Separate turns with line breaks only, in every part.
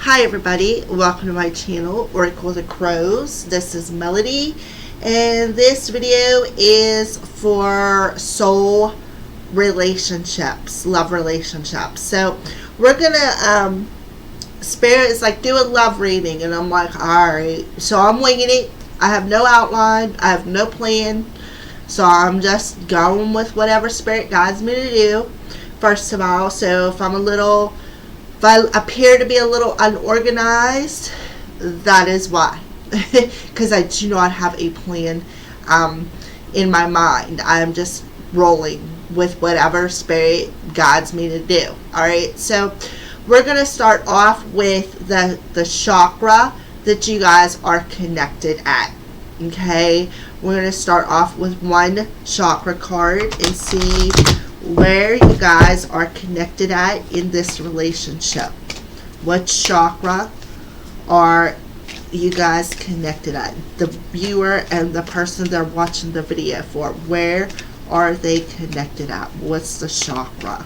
Hi everybody, welcome to my channel, Oracle of the Crows. This is Melody, and this video is for soul relationships, love relationships. So we're gonna Spirit is like, do a love reading, and I'm like, alright. So I'm winging it. I have no outline, I have no plan, so I'm just going with whatever Spirit guides me to do, first of all. So if I appear to be a little unorganized, that is why. Because I do not have a plan in my mind. I'm just rolling with whatever Spirit guides me to do. Alright, so we're going to start off with the chakra that you guys are connected at. Okay, we're going to start off with one chakra card and see where you guys are connected at in this relationship. What chakra are you guys connected at? The viewer and the person they're watching the video for, where are they connected at? What's the chakra?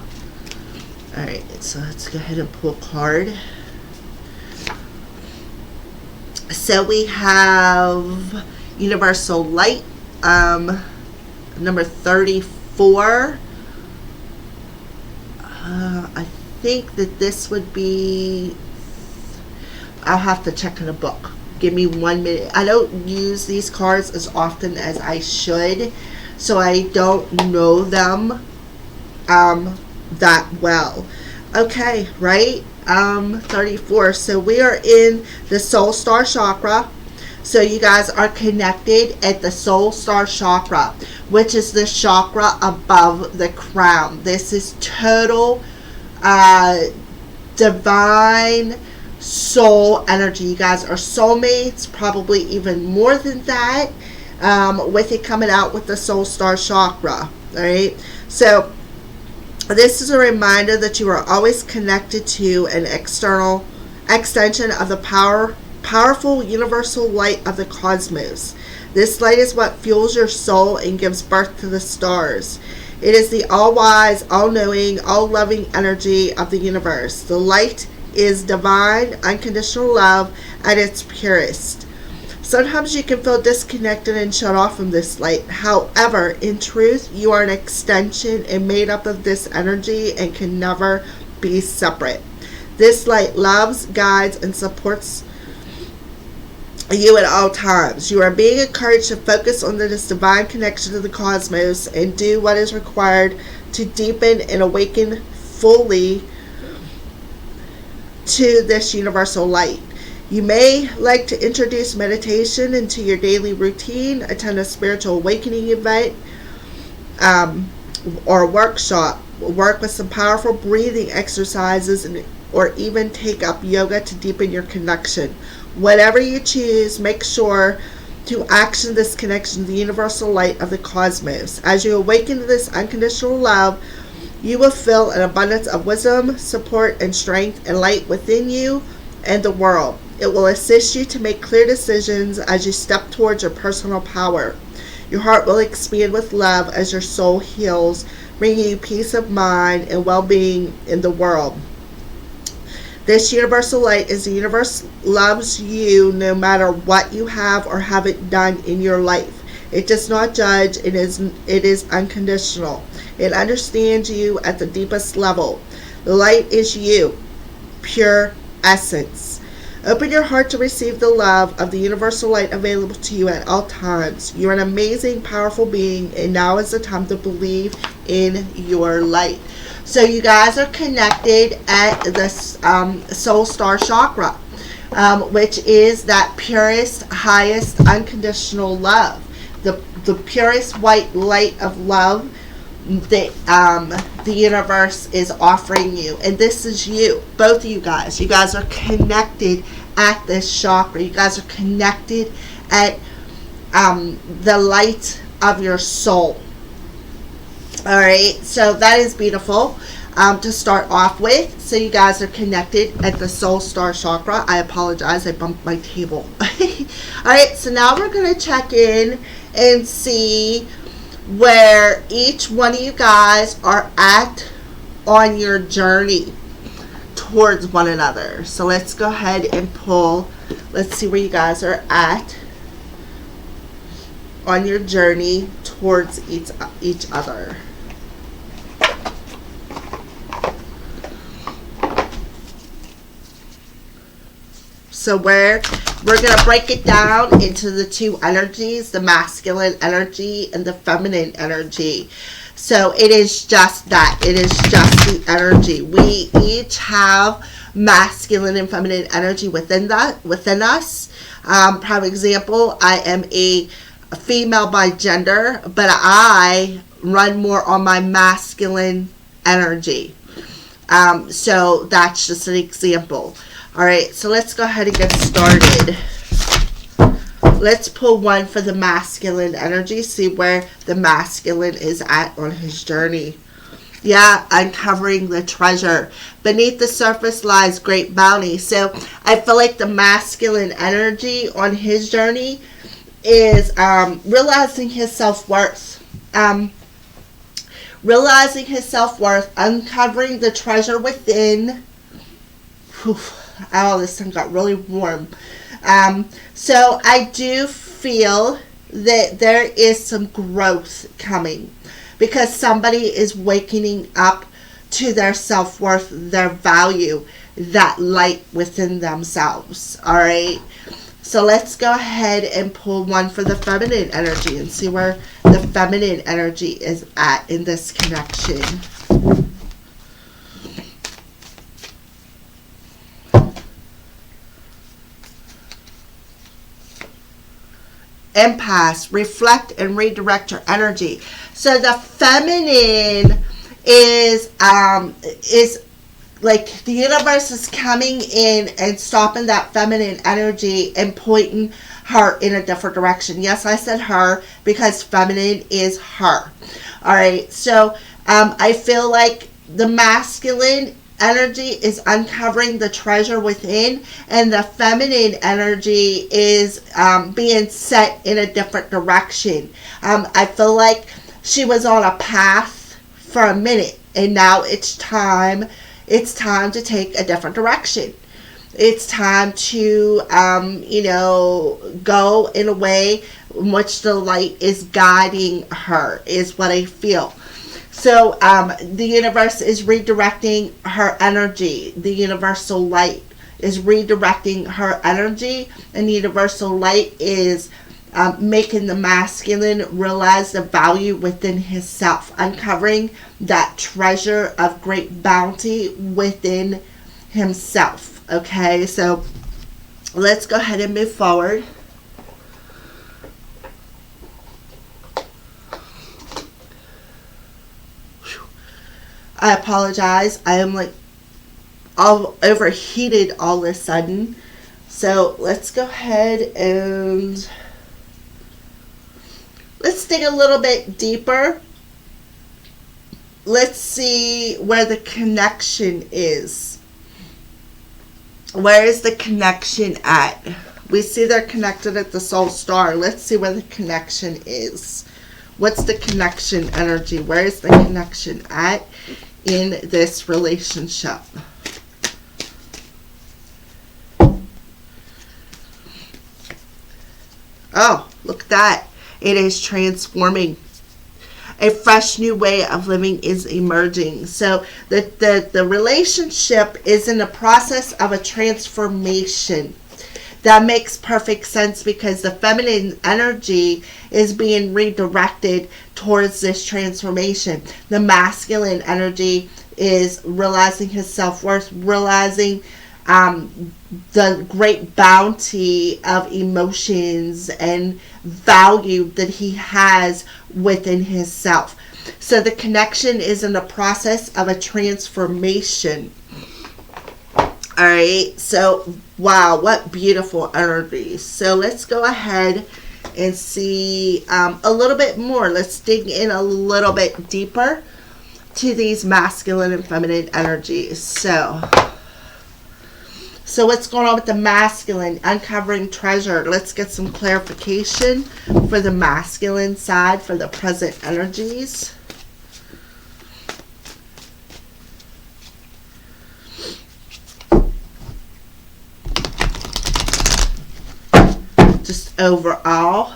Alright, so let's go ahead and pull a card. So we have Universal Light, number 34. I think that this would be, I'll have to check in a book. Give me 1 minute. I don't use these cards as often as I should, so I don't know them that well. Okay, right? 34. So we are in the Soul Star Chakra. So you guys are connected at the Soul Star Chakra, which is the chakra above the crown. This is total divine soul energy. You guys are soulmates, probably even more than that, with it coming out with the Soul Star Chakra. Alright, so this is a reminder that you are always connected to an external extension of the powerful universal light of the cosmos. This light is what fuels your soul and gives birth to the stars. It is the all-wise, all-knowing, all-loving energy of the universe. The light is divine, unconditional love at its purest. Sometimes you can feel disconnected and shut off from this light. However, in truth, you are an extension and made up of this energy and can never be separate. This light loves, guides, and supports you at all times. You are being encouraged to focus on this divine connection to the cosmos and do what is required to deepen and awaken fully to this universal light. You may like to introduce meditation into your daily routine, attend a spiritual awakening event or workshop, work with some powerful breathing exercises, or even take up yoga to deepen your connection. Whatever you choose, make sure to action this connection to the universal light of the cosmos. As you awaken to this unconditional love, you will feel an abundance of wisdom, support, and strength and light within you and the world. It will assist you to make clear decisions as you step towards your personal power. Your heart will expand with love as your soul heals, bringing you peace of mind and well-being in the world. This universal light is the universe loves you no matter what you have or haven't done in your life. It does not judge. It is unconditional. It understands you at the deepest level. The light is you, pure essence. Open your heart to receive the love of the universal light available to you at all times. You're an amazing, powerful being, and now is the time to believe in your light. So you guys are connected at the Soul Star Chakra, which is that purest, highest, unconditional love. The purest white light of love that the universe is offering you. And this is you, both of you guys. You guys are connected at this chakra. You guys are connected at the light of your soul. Alright, so that is beautiful to start off with. So you guys are connected at the Soul Star Chakra. I apologize, I bumped my table. Alright, so now we're going to check in and see where each one of you guys are at on your journey. towards one another. So let's go ahead and pull. Let's see where you guys are at on your journey towards each other. So we're going to break it down into the two energies, the masculine energy and the feminine energy. So it is just that. It is just the energy. We each have masculine and feminine energy within us. Prime example, I am a female by gender, but I run more on my masculine energy. So that's just an example. All right, so let's go ahead and get started. Let's pull one for the masculine energy, see where the masculine is at on his journey. Yeah, uncovering the treasure. Beneath the surface lies great bounty. So I feel like the masculine energy on his journey is realizing his self-worth. Realizing his self-worth, uncovering the treasure within. Whew. Oh, this thing got really warm. So I do feel that there is some growth coming because somebody is waking up to their self-worth, their value, that light within themselves. All right. So let's go ahead and pull one for the feminine energy and see where the feminine energy is at in this connection. Empath, reflect and redirect your energy. So the feminine is like the universe is coming in and stopping that feminine energy and pointing her in a different direction. Yes, I said her because feminine is her. All right. So I feel like the masculine energy is uncovering the treasure within, and the feminine energy is being set in a different direction. I feel like she was on a path for a minute, and now it's time to take a different direction. It's time to go in a way in which the light is guiding her, is what I feel. So the universe is redirecting her energy. The universal light is redirecting her energy, and the universal light is making the masculine realize the value within himself, uncovering that treasure of great bounty within himself. Okay, so let's go ahead and move forward. I apologize. I am like all overheated all of a sudden. So let's go ahead and let's dig a little bit deeper. Let's see where the connection is. Where is the connection at? We see they're connected at the soul star. Let's see where the connection is. What's the connection energy? Where is the connection at in this relationship? Oh, look at that. It is transforming. A fresh new way of living is emerging. So the relationship is in the process of a transformation. That makes perfect sense because the feminine energy is being redirected towards this transformation. The masculine energy is realizing his self-worth, realizing the great bounty of emotions and value that he has within himself. So the connection is in the process of a transformation. All right, so wow, what beautiful energy. So let's go ahead and see a little bit more. Let's dig in a little bit deeper to these masculine and feminine energies. So what's going on with the masculine? Uncovering treasure. Let's get some clarification for the masculine side, for the present energies. just overall.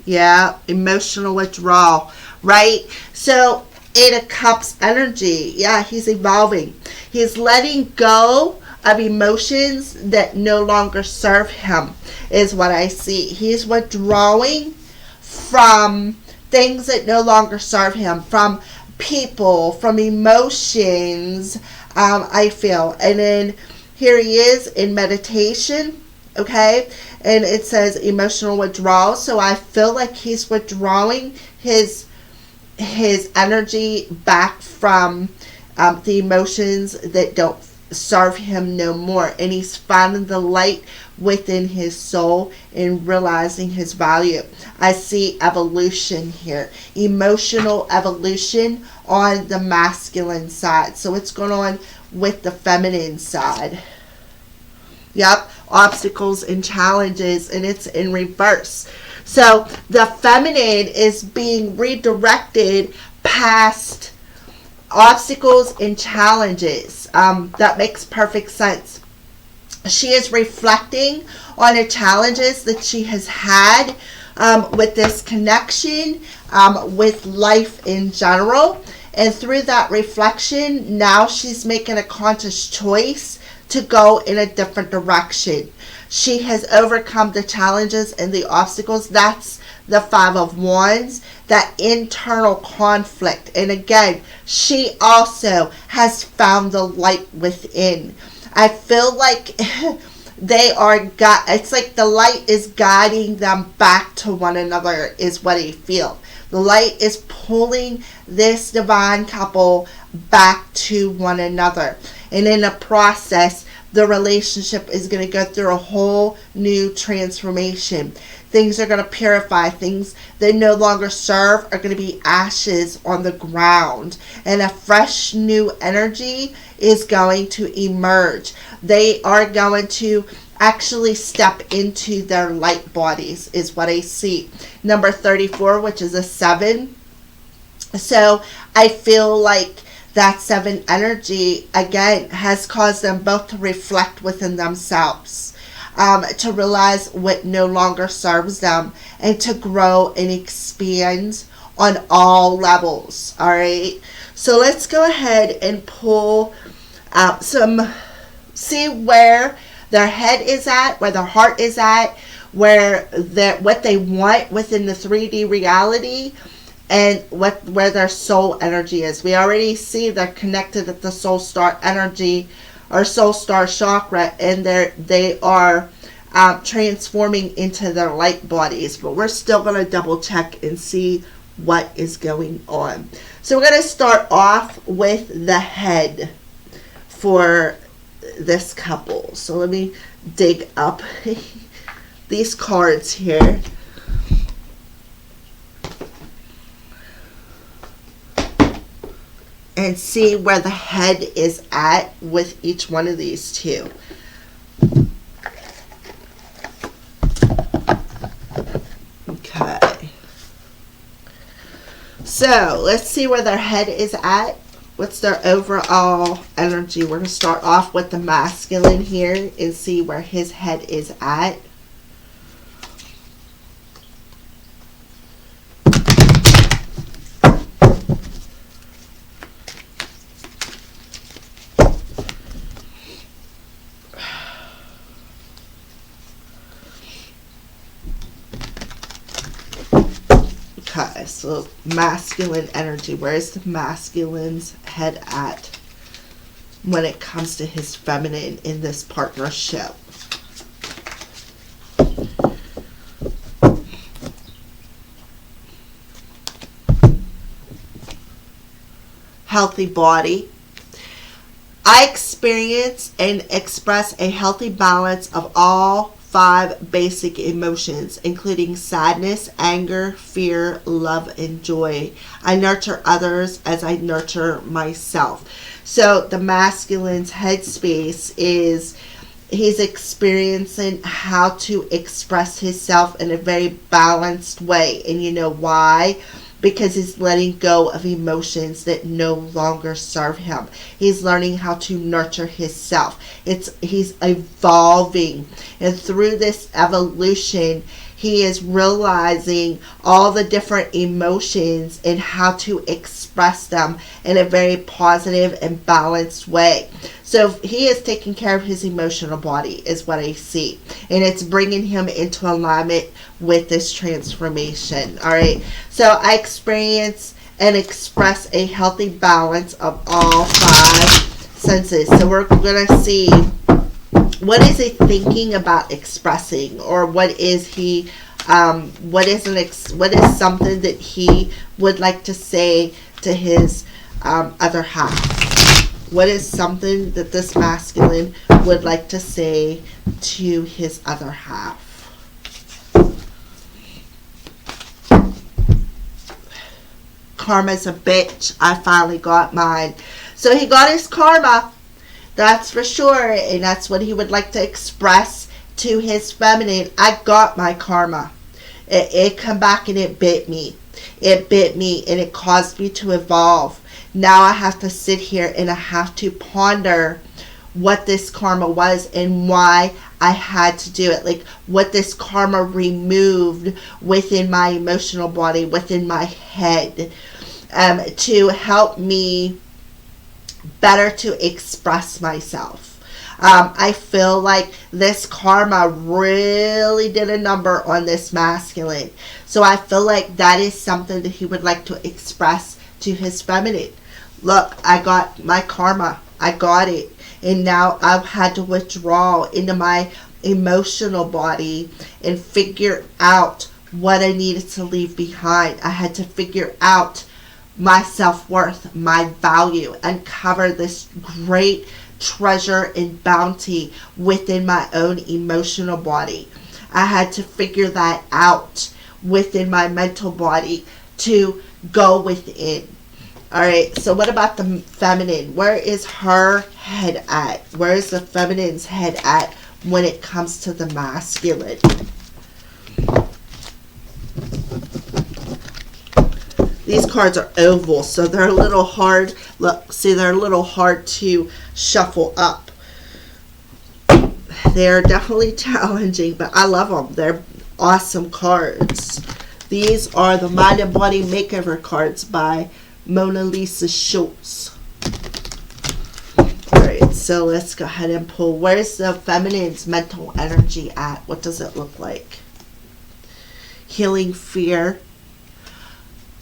Yeah, emotional withdrawal, right? So, Eight of Cups energy. Yeah, he's evolving. He's letting go of emotions that no longer serve him, is what I see. He's withdrawing from things that no longer serve him, from people, from emotions, I feel. And then here he is in meditation, okay? And it says emotional withdrawal. So I feel like he's withdrawing his energy back from the emotions that don't serve him no more, and he's finding the light within his soul and realizing his value. I see evolution here, emotional evolution on the masculine side. So what's going on with the feminine side? Yep, obstacles and challenges, and it's in reverse. So the feminine is being redirected past obstacles and challenges. That makes perfect sense. She is reflecting on the challenges that she has had with this connection, with life in general. And through that reflection, now she's making a conscious choice to go in a different direction. She has overcome the challenges and the obstacles. That's the Five of Wands, that internal conflict. And again, she also has found the light within. I feel like it's like the light is guiding them back to one another, is what I feel. The light is pulling this divine couple back to one another. And in the process, the relationship is going to go through a whole new transformation. Things are going to purify. Things that no longer serve are going to be ashes on the ground. And a fresh new energy is going to emerge. They are going to actually step into their light bodies, is what I see. Number 34, which is a 7. So I feel like that 7 energy, again, has caused them both to reflect within themselves, to realize what no longer serves them, and to grow and expand on all levels. All right. So let's go ahead and pull see where their head is at, where their heart is at, where what they want within the 3D reality, and where their soul energy is. We already see they're connected at the soul star energy or soul star chakra, and they are transforming into their light bodies. But we're still going to double check and see what is going on. So we're going to start off with the head for this couple. So let me dig up these cards here. And see where the head is at with each one of these two. Okay. So let's see where their head is at. What's their overall energy? We're going to start off with the masculine here and see where his head is at. Okay, so masculine energy. Where is the masculine's head at when it comes to his feminine in this partnership? Healthy body. I experience and express a healthy balance of all 5 basic emotions, including sadness, anger, fear, love, and joy. I nurture others as I nurture myself. So the masculine's headspace is he's experiencing how to express himself in a very balanced way. And you know why? because he's letting go of emotions that no longer serve him. He's learning how to nurture himself. He's evolving, and through this evolution, he is realizing all the different emotions and how to express them in a very positive and balanced way. So he is taking care of his emotional body, is what I see. And it's bringing him into alignment with this transformation. All right. So I experience and express a healthy balance of all 5 senses. So we're going to see, what is he thinking about expressing, or what is he what is something that he would like to say to his other half? What is something that this masculine would like to say to his other half? Karma's a bitch. I finally got mine. So he got his karma. That's for sure. And that's what he would like to express to his feminine. I got my karma. It come back and it bit me. It bit me and it caused me to evolve. Now I have to sit here and I have to ponder what this karma was and why I had to do it. Like what this karma removed within my emotional body, within my head, to help me better to express myself. I feel like this karma really did a number on this masculine. So I feel like that is something that he would like to express to his feminine. Look, I got my karma. I got it. And now I've had to withdraw into my emotional body and figure out what I needed to leave behind. I had to figure out my self-worth, my value, uncover this great treasure and bounty within my own emotional body. I had to figure that out within my mental body to go within. Alright, so what about the feminine? Where is her head at? Where is the feminine's head at when it comes to the masculine? These cards are oval, so they're a little hard. Look, see, they're a little hard to shuffle up. They're definitely challenging, but I love them. They're awesome cards. These are the Mind and Body Makeover cards by Mona Lisa Schultz. Alright, so let's go ahead and pull. Where's the feminine's mental energy at? What does it look like? Healing fear.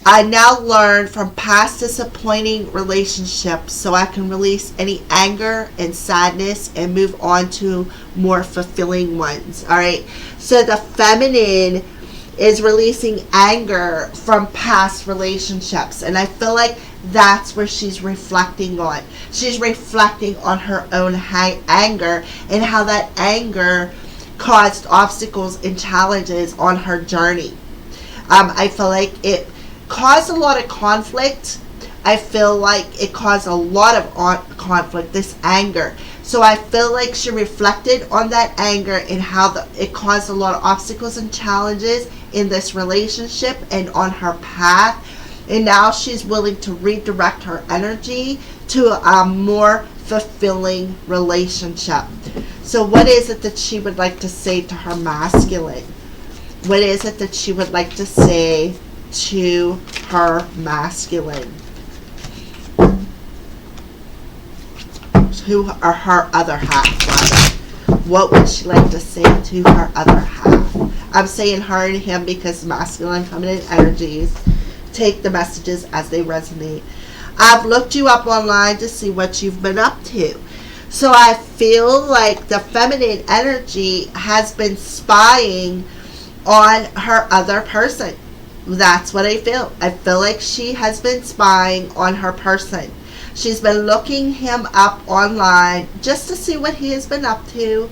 I now learn from past disappointing relationships so I can release any anger and sadness and move on to more fulfilling ones. Alright, so the feminine is releasing anger from past relationships, and I feel like that's where she's reflecting on. She's reflecting on her own anger and how that anger caused obstacles and challenges on her journey. I feel like it caused a lot of conflict. I feel like it caused a lot of conflict, this anger. So I feel like she reflected on that anger and how it caused a lot of obstacles and challenges in this relationship and on her path. And now she's willing to redirect her energy to a more fulfilling relationship. So what is it that she would like to say to her masculine? What is it that she would like to say to her masculine? To her other half, rather. What would she like to say to her other half? I'm saying her and him because masculine, feminine energies take the messages as they resonate. I've looked you up online to see what you've been up to. So I feel like the feminine energy has been spying on her other person. That's what I feel. I feel like she has been spying on her person. She's been looking him up online just to see what he has been up to,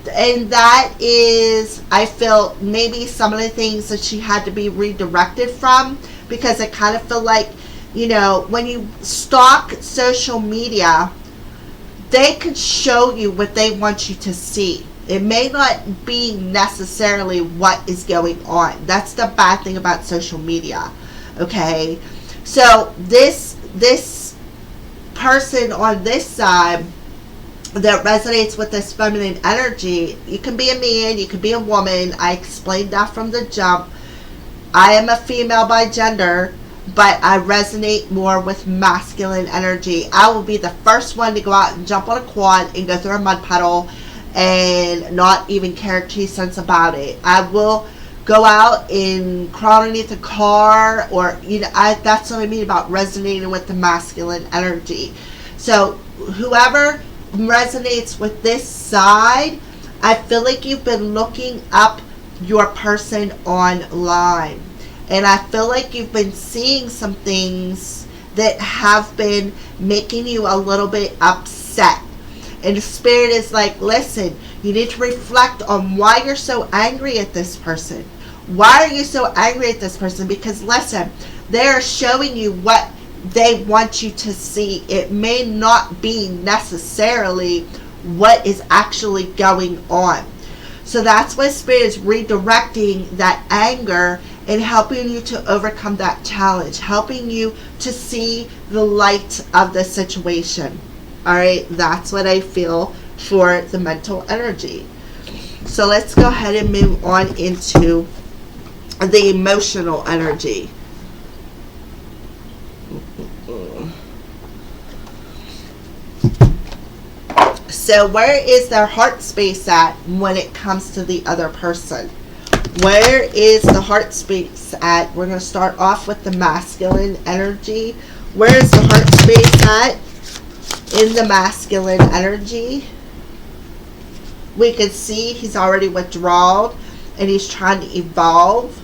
and that is, I feel, maybe some of the things that she had to be redirected from, because I kind of feel like, when you stalk social media, they can show you what they want you to see. It may not be necessarily what is going on. That's the bad thing about social media. Okay? So this person on this side that resonates with this feminine energy, you can be a man, you can be a woman. I explained that from the jump. I am a female by gender, but I resonate more with masculine energy. I will be the first one to go out and jump on a quad and go through a mud puddle and not even care 2 cents about it. I will go out and crawl underneath a car, or that's what I mean about resonating with the masculine energy. So whoever resonates with this side, I feel like you've been looking up your person online, and I feel like you've been seeing some things that have been making you a little bit upset, and the spirit is like, listen, you need to reflect on why you're so angry at this person. Why are you so angry at this person? Because listen, they're showing you what they want you to see. It may not be necessarily what is actually going on. So that's why Spirit is redirecting that anger and helping you to overcome that challenge, helping you to see the light of the situation. All right, that's what I feel for the mental energy. So let's go ahead and move on into the emotional energy. So where is their heart space at when it comes to the other person? Where is the heart space at? We're going to start off with the masculine energy. Where is the heart space at in the masculine energy? We can see he's already withdrawn and he's trying to evolve.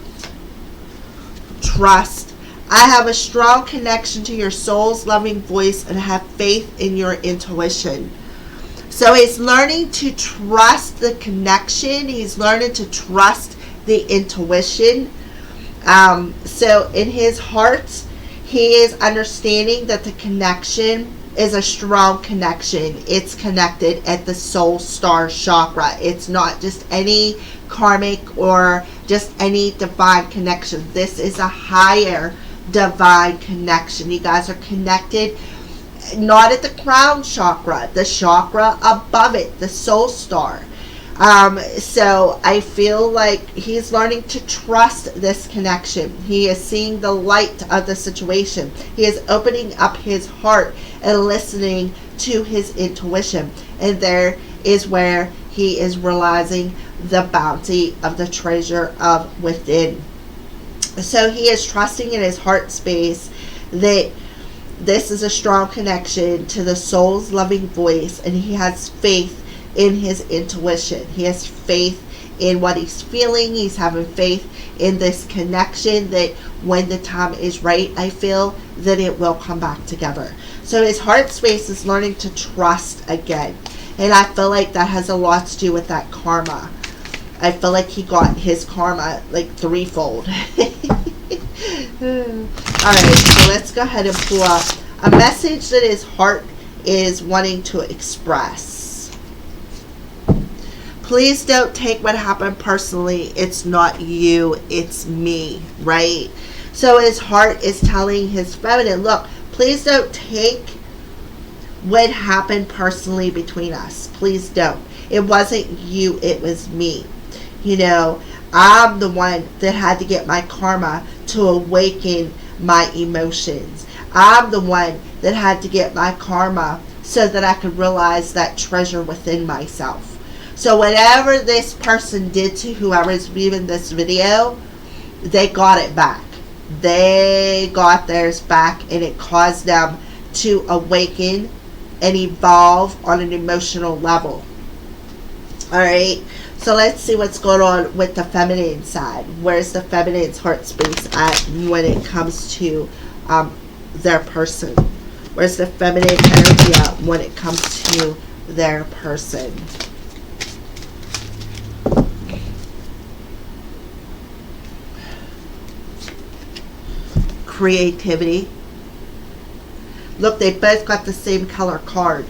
Trust. I have a strong connection to your soul's loving voice and have faith in your intuition. So he's learning to trust the connection. He's learning to trust the intuition. So in his heart, he is understanding that the connection is a strong connection. It's connected at the soul star chakra. It's not just any karmic or just any divine connection. This is a higher divine connection. You guys are connected not at the crown chakra, the chakra above it, the soul star. So I feel like he's learning to trust this connection. He is seeing the light of the situation. He is opening up his heart and listening to his intuition. And there is where he is realizing the bounty of the treasure of within. So he is trusting in his heart space that this is a strong connection to the soul's loving voice, and he has faith in his intuition. He has faith in what he's feeling. He's having faith in this connection that when the time is right, I feel that it will come back together. So his heart space is learning to trust again. And I feel like that has a lot to do with that karma. I feel like he got his karma like threefold. Alright, so let's go ahead and pull up a message that his heart is wanting to express. Please don't take what happened personally. It's not you, it's me, right? So his heart is telling his feminine, look, please don't take what happened personally between us. Please don't. It wasn't you, it was me. You know, I'm the one that had to get my karma to awaken my emotions. I'm the one that had to get my karma so that I could realize that treasure within myself. So whatever this person did to whoever is viewing this video, they got it back. They got theirs back, and it caused them to awaken and evolve on an emotional level. Alright, so let's see what's going on with the feminine side. Where's the feminine's heart space at when it comes to their person? Where's the feminine energy at when it comes to their person? Creativity. Look, they both got the same color card.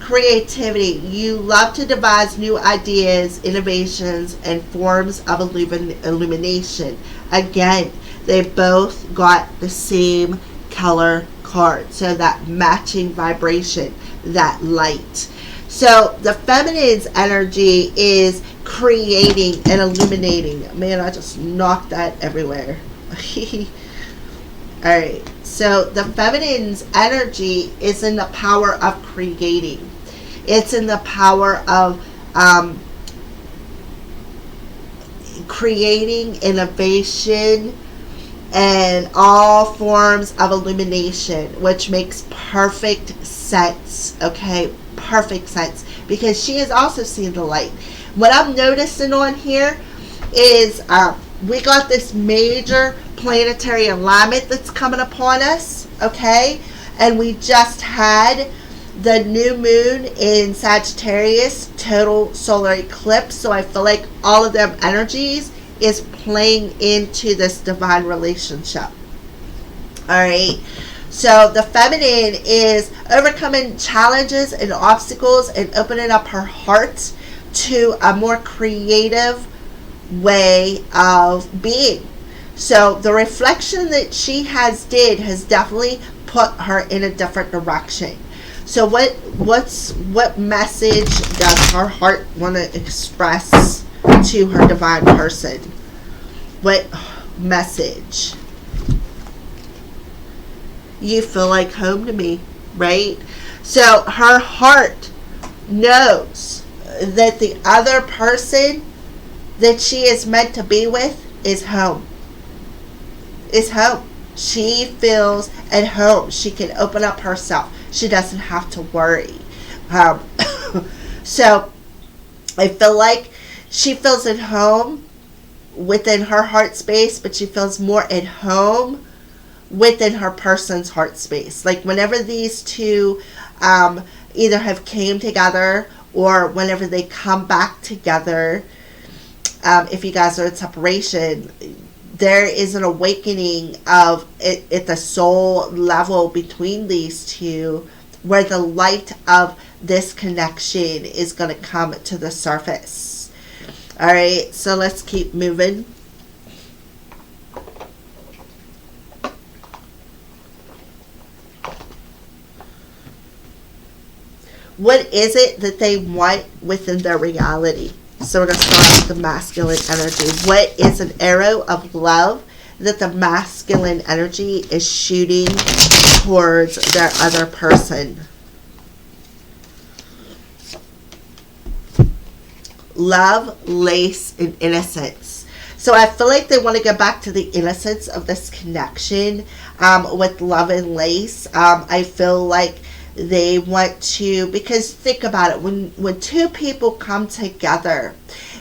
creativity. You love to devise new ideas, innovations, and forms of illumination. Again, they both got the same color card. So that matching vibration, that light. So the feminine's energy is creating and illuminating. Man, I just knocked that everywhere. Alright, so the feminine's energy is in the power of creating. It's in the power of creating innovation and all forms of illumination, which makes perfect sense. Okay, perfect sense, because she has also seen the light. What I'm noticing on here is we got this major planetary alignment that's coming upon us, okay? And we just had the new moon in Sagittarius, total solar eclipse. So I feel like all of them energies is playing into this divine relationship. Alright, so the feminine is overcoming challenges and obstacles and opening up her heart to a more creative way of being. So the reflection that she has definitely put her in a different direction. So what message does her heart want to express to her divine person? What message? You feel like home to me, right? So her heart knows that the other person that she is meant to be with is home. Is home. She feels at home. She can open up herself. She doesn't have to worry. So I feel like she feels at home within her heart space, but she feels more at home within her person's heart space. Like whenever these two either have came together or whenever they come back together, if you guys are in separation, there is an awakening of it at the soul level between these two, where the light of this connection is going to come to the surface. All right, so let's keep moving. What is it that they want within their reality? So we're going to start with the masculine energy. What is an arrow of love that the masculine energy is shooting towards their other person? Love, lace, and innocence. So I feel like they want to go back to the innocence of this connection with love and lace. I feel like they want to, because think about it, when two people come together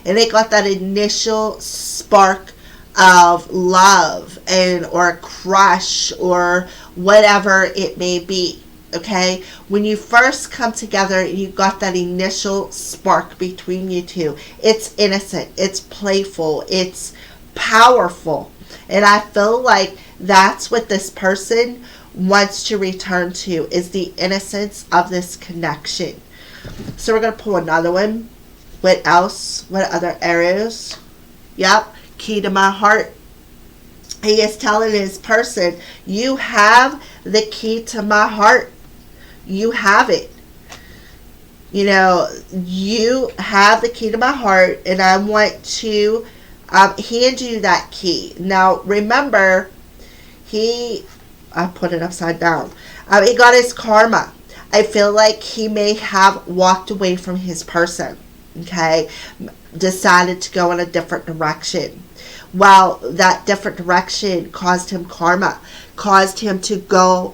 and they got that initial spark of love and or a crush or whatever it may be, okay, when you first come together and you got that initial spark between you two, it's innocent, it's playful, it's powerful, and I feel like that's what this person wants to return to, is the innocence of this connection. So we're going to pull another one. What else? What other arrows? Yep, key to my heart. He is telling his person, you have the key to my heart. You have it. You know, you have the key to my heart, and I want to hand you that key. Now, remember, I put it upside down. He got his karma. I feel like he may have walked away from his person, okay? Decided to go in a different direction. Well, that different direction caused him karma, caused him to go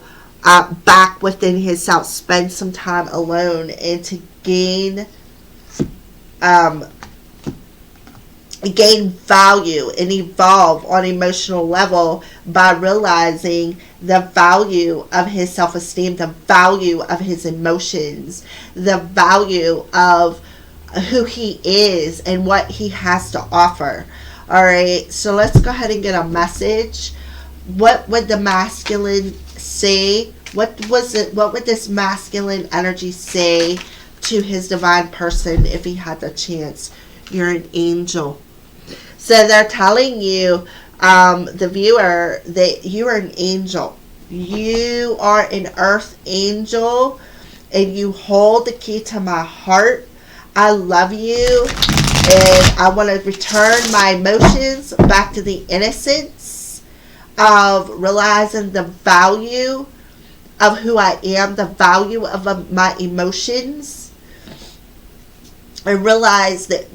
back within himself, spend some time alone, and to gain value and evolve on an emotional level by realizing the value of his self-esteem, the value of his emotions, the value of who he is and what he has to offer. All right, so let's go ahead and get a message. What would the masculine say? What would this masculine energy say to his divine person if he had the chance. You're an angel. So they're telling you, the viewer, that you are an angel. You are an earth angel, and you hold the key to my heart. I love you, and I want to return my emotions back to the innocence of realizing the value of who I am, the value of my emotions. I realize that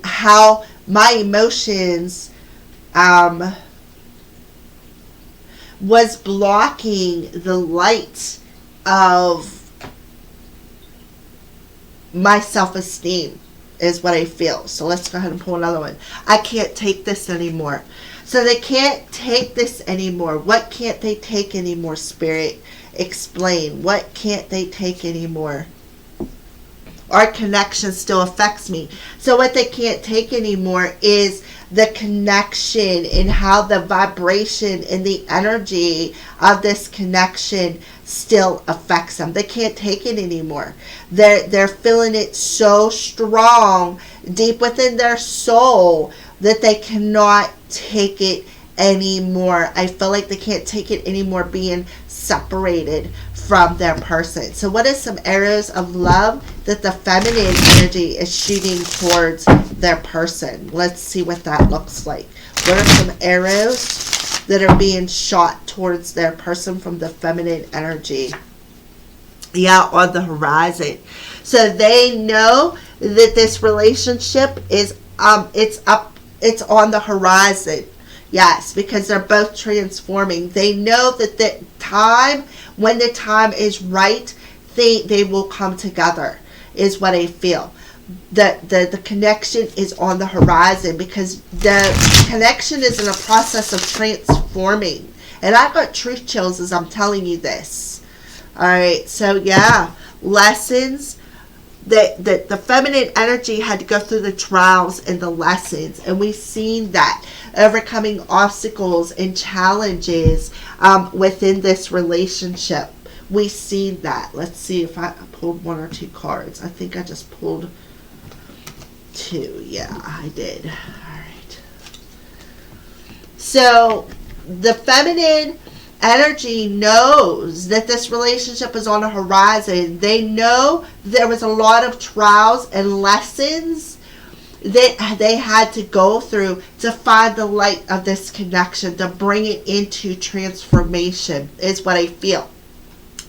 how my emotions was blocking the light of my self-esteem, is what I feel. So let's go ahead and pull another one. I can't take this anymore. So they can't take this anymore. What can't they take anymore, Spirit? Explain. What can't they take anymore? Our connection still affects me. So what they can't take anymore is the connection and how the vibration and the energy of this connection still affects them. They can't take it anymore. They're feeling it so strong deep within their soul that they cannot take it anymore. I feel like they can't take it anymore being separated from their person. So what is some arrows of love that the feminine energy is shooting towards their person? Let's see what that looks like. What are some arrows that are being shot towards their person from the feminine energy? Yeah, on the horizon. So they know that this relationship is it's on the horizon. Yes, because they're both transforming. They know that the time, when the time is right, they will come together, is what I feel. The connection is on the horizon, because the connection is in a process of transforming. And I got truth chills as I'm telling you this. Alright, so yeah, lessons. That the feminine energy had to go through the trials and the lessons, and we've seen that overcoming obstacles and challenges within this relationship. We've seen that. Let's see if I pulled one or two cards. I think I just pulled two. Yeah, I did. All right. So the feminine energy knows that this relationship is on the horizon. They know there was a lot of trials and lessons that they had to go through to find the light of this connection, to bring it into transformation, is what I feel.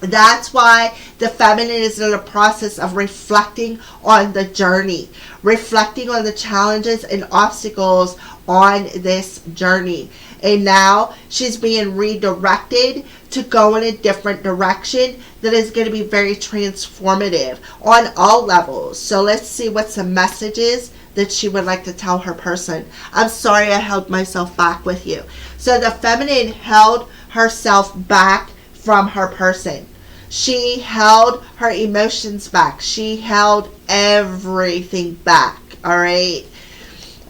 That's why the feminine is in the process of reflecting on the journey, reflecting on the challenges and obstacles on this journey. And now she's being redirected to go in a different direction that is going to be very transformative on all levels. So let's see what some messages that she would like to tell her person. I'm sorry I held myself back with you. So the feminine held herself back from her person. She held her emotions back. She held everything back. All right.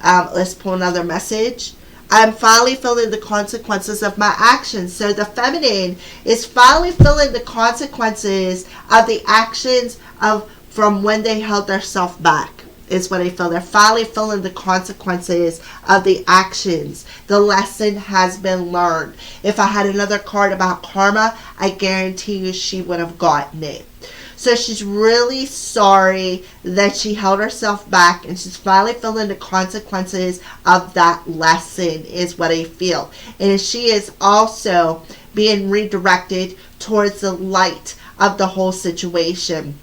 Let's pull another message. I'm finally feeling the consequences of my actions. So the feminine is finally feeling the consequences of the actions from when they held themselves back, is what I feel. They're finally feeling the consequences of the actions. The lesson has been learned. If I had another card about karma, I guarantee you she would have gotten it. So she's really sorry that she held herself back, and she's finally feeling the consequences of that lesson, is what I feel. And she is also being redirected towards the light of the whole situation.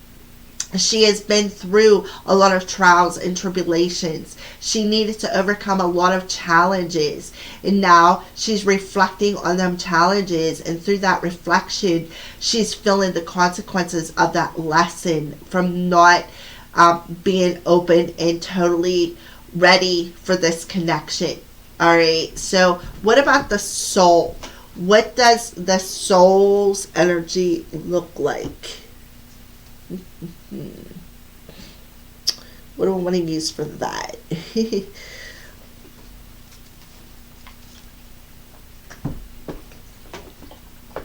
She has been through a lot of trials and tribulations. She needed to overcome a lot of challenges. And now she's reflecting on them challenges. And through that reflection, she's feeling the consequences of that lesson from not being open and totally ready for this connection. All right. So what about the soul? What does the soul's energy look like? What do I want to use for that?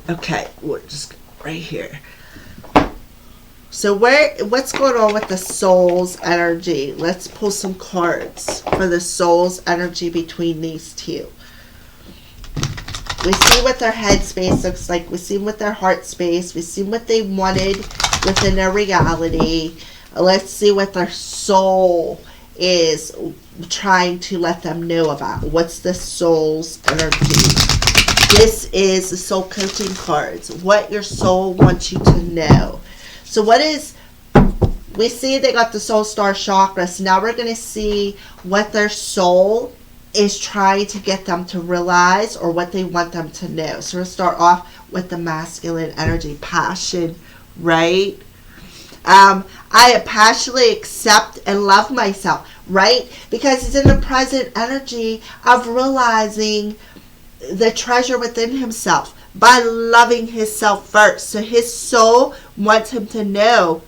Okay, we're just right here. So what's going on with the soul's energy? Let's pull some cards for the soul's energy between these two. We see what their headspace looks like. We see what their heart space. We see what they wanted within their reality. Let's see what their soul is trying to let them know about. What's the soul's energy? This is the soul coaching cards. What your soul wants you to know. So what is, we see they got the soul star chakra. So now we're going to see what their soul is trying to get them to realize, or what they want them to know. So we'll start off with the masculine energy, passion, right? I passionately accept and love myself, right? Because it's in the present energy of realizing the treasure within himself by loving himself first. So his soul wants him to know,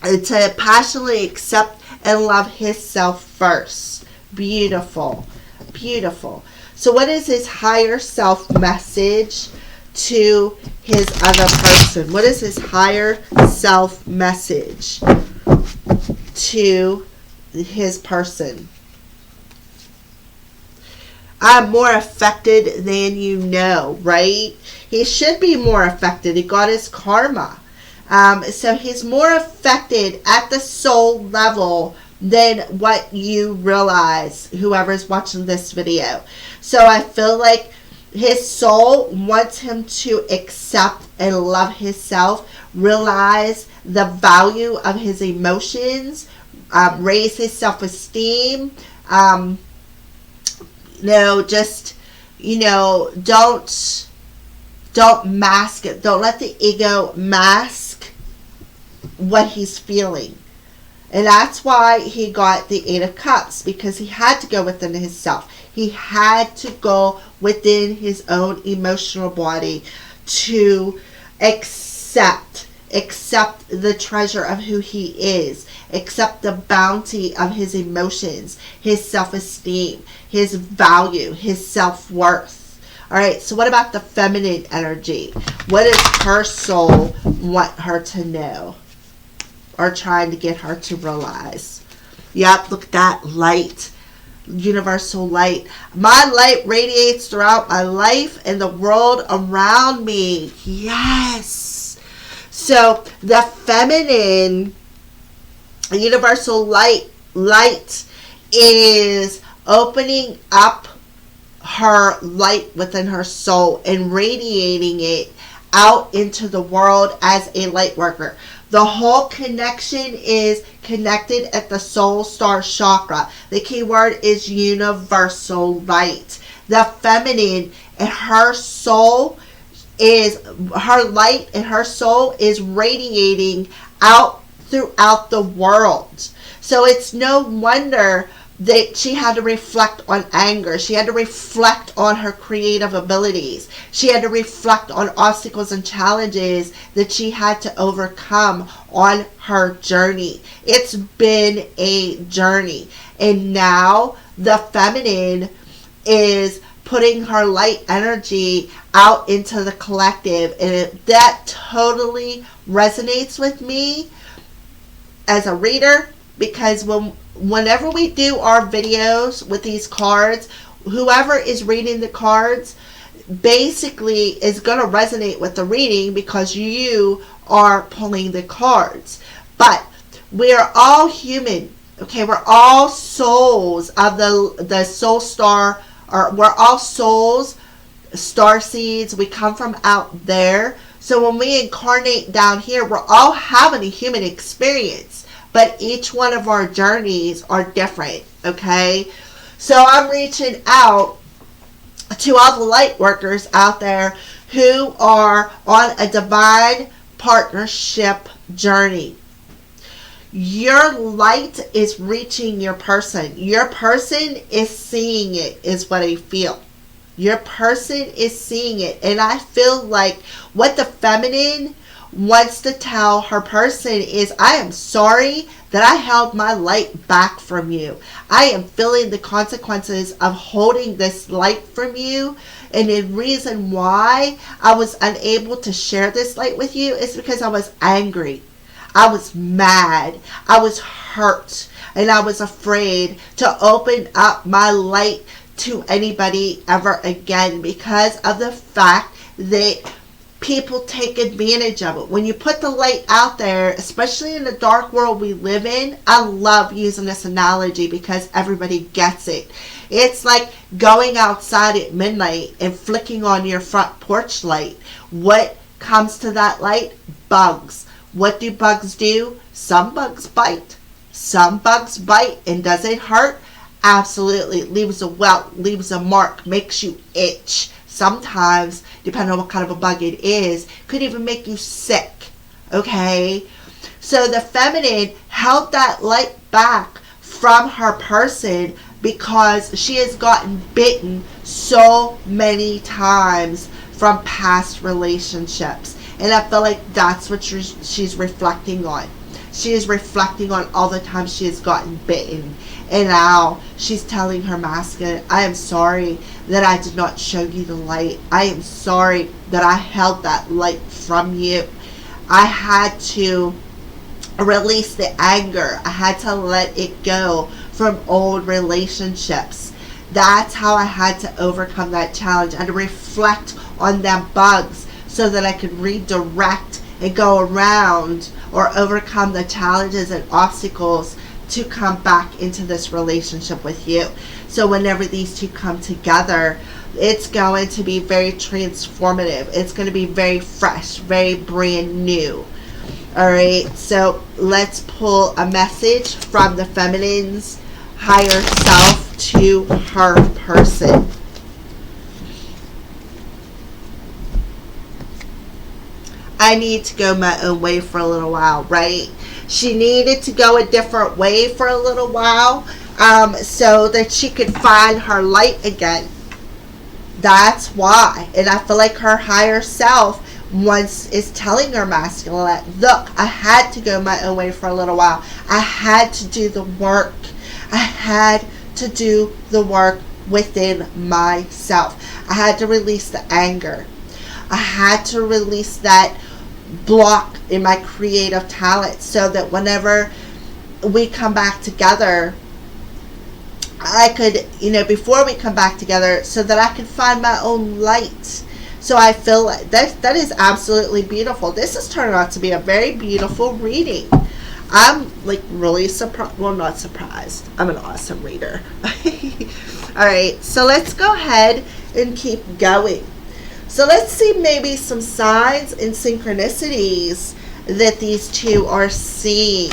to passionately accept and love himself first. Beautiful. Beautiful. So what is his higher self message to his other person? What is his higher self message to his person? I'm more affected than you know, right? He should be more affected. He got his karma. So he's more affected at the soul level than what you realize, whoever's watching this video. So I feel like his soul wants him to accept and love himself, realize the value of his emotions, raise his self-esteem, don't mask it. Don't let the ego mask what he's feeling. And that's why he got the 8 of Cups, because he had to go within himself. He had to go within his own emotional body to accept the treasure of who he is, accept the bounty of his emotions, his self-esteem, his value, his self-worth. All right, so what about the feminine energy? What does her soul want her to know, or trying to get her to realize? Yep, look at that light. Universal light. My light radiates throughout my life and the world around me. Yes. So the feminine universal light is opening up her light within her soul and radiating it out into the world as a light worker. The whole connection is connected at the soul star chakra. The key word is universal light. The feminine and her soul is, her light and her soul is radiating out throughout the world. So it's no wonder that she had to reflect on anger. She had to reflect on her creative abilities. She had to reflect on obstacles and challenges that she had to overcome on her journey. It's been a journey. And now the feminine is putting her light energy out into the collective. And that totally resonates with me as a reader, because whenever we do our videos with these cards, whoever is reading the cards basically is going to resonate with the reading because you are pulling the cards. But we are all human, okay? We're all souls of the soul star, or we're all souls, star seeds. We come from out there. So when we incarnate down here, we're all having a human experience, but each one of our journeys are different, okay? So I'm reaching out to all the light workers out there who are on a divine partnership journey. Your light is reaching your person. Your person is seeing it, is what I feel. Your person is seeing it. And I feel like what the feminine wants to tell her person is, I am sorry that I held my light back from you. I am feeling the consequences of holding this light from you. And the reason why I was unable to share this light with you is because I was angry. I was mad. I was hurt. And I was afraid to open up my light to anybody ever again because of the fact that people take advantage of it. When you put the light out there, especially in the dark world we live in, I love using this analogy because everybody gets it. It's like going outside at midnight and flicking on your front porch light. What comes to that light? Bugs. What do bugs do? Some bugs bite. Some bugs bite. And does it hurt? Absolutely. It leaves a welt, leaves a mark, makes you itch. Sometimes, depending on what kind of a bug it is, could even make you sick. Okay? So the feminine held that light back from her person because she has gotten bitten so many times from past relationships. And I feel like that's what she's reflecting on. She is reflecting on all the times she has gotten bitten. And now she's telling her masculine, I am sorry that I did not show you the light. I am sorry that I held that light from you. I had to release the anger. I had to let it go from old relationships. That's how I had to overcome that challenge. I had to reflect on them bugs so that I could redirect and go around or overcome the challenges and obstacles to come back into this relationship with you. So whenever these two come together, it's going to be very transformative. It's going to be very fresh, very brand new. All right, so let's pull a message from the feminine's higher self to her person. I need to go my own way for a little while, right? She needed to go a different way for a little while so that she could find her light again. That's why. And I feel like her higher self once is telling her masculine, look, I had to go my own way for a little while. I had to do the work. I had to do the work within myself. I had to release the anger. I had to release that block in my creative talent so that whenever we come back together, I could, before we come back together, so that I could find my own light. So I feel like that is absolutely beautiful. This is turning out to be a very beautiful reading. I'm like really surprised. Well, not surprised. I'm an awesome reader. All right, so let's go ahead and keep going. So let's see maybe some signs and synchronicities that these two are seeing.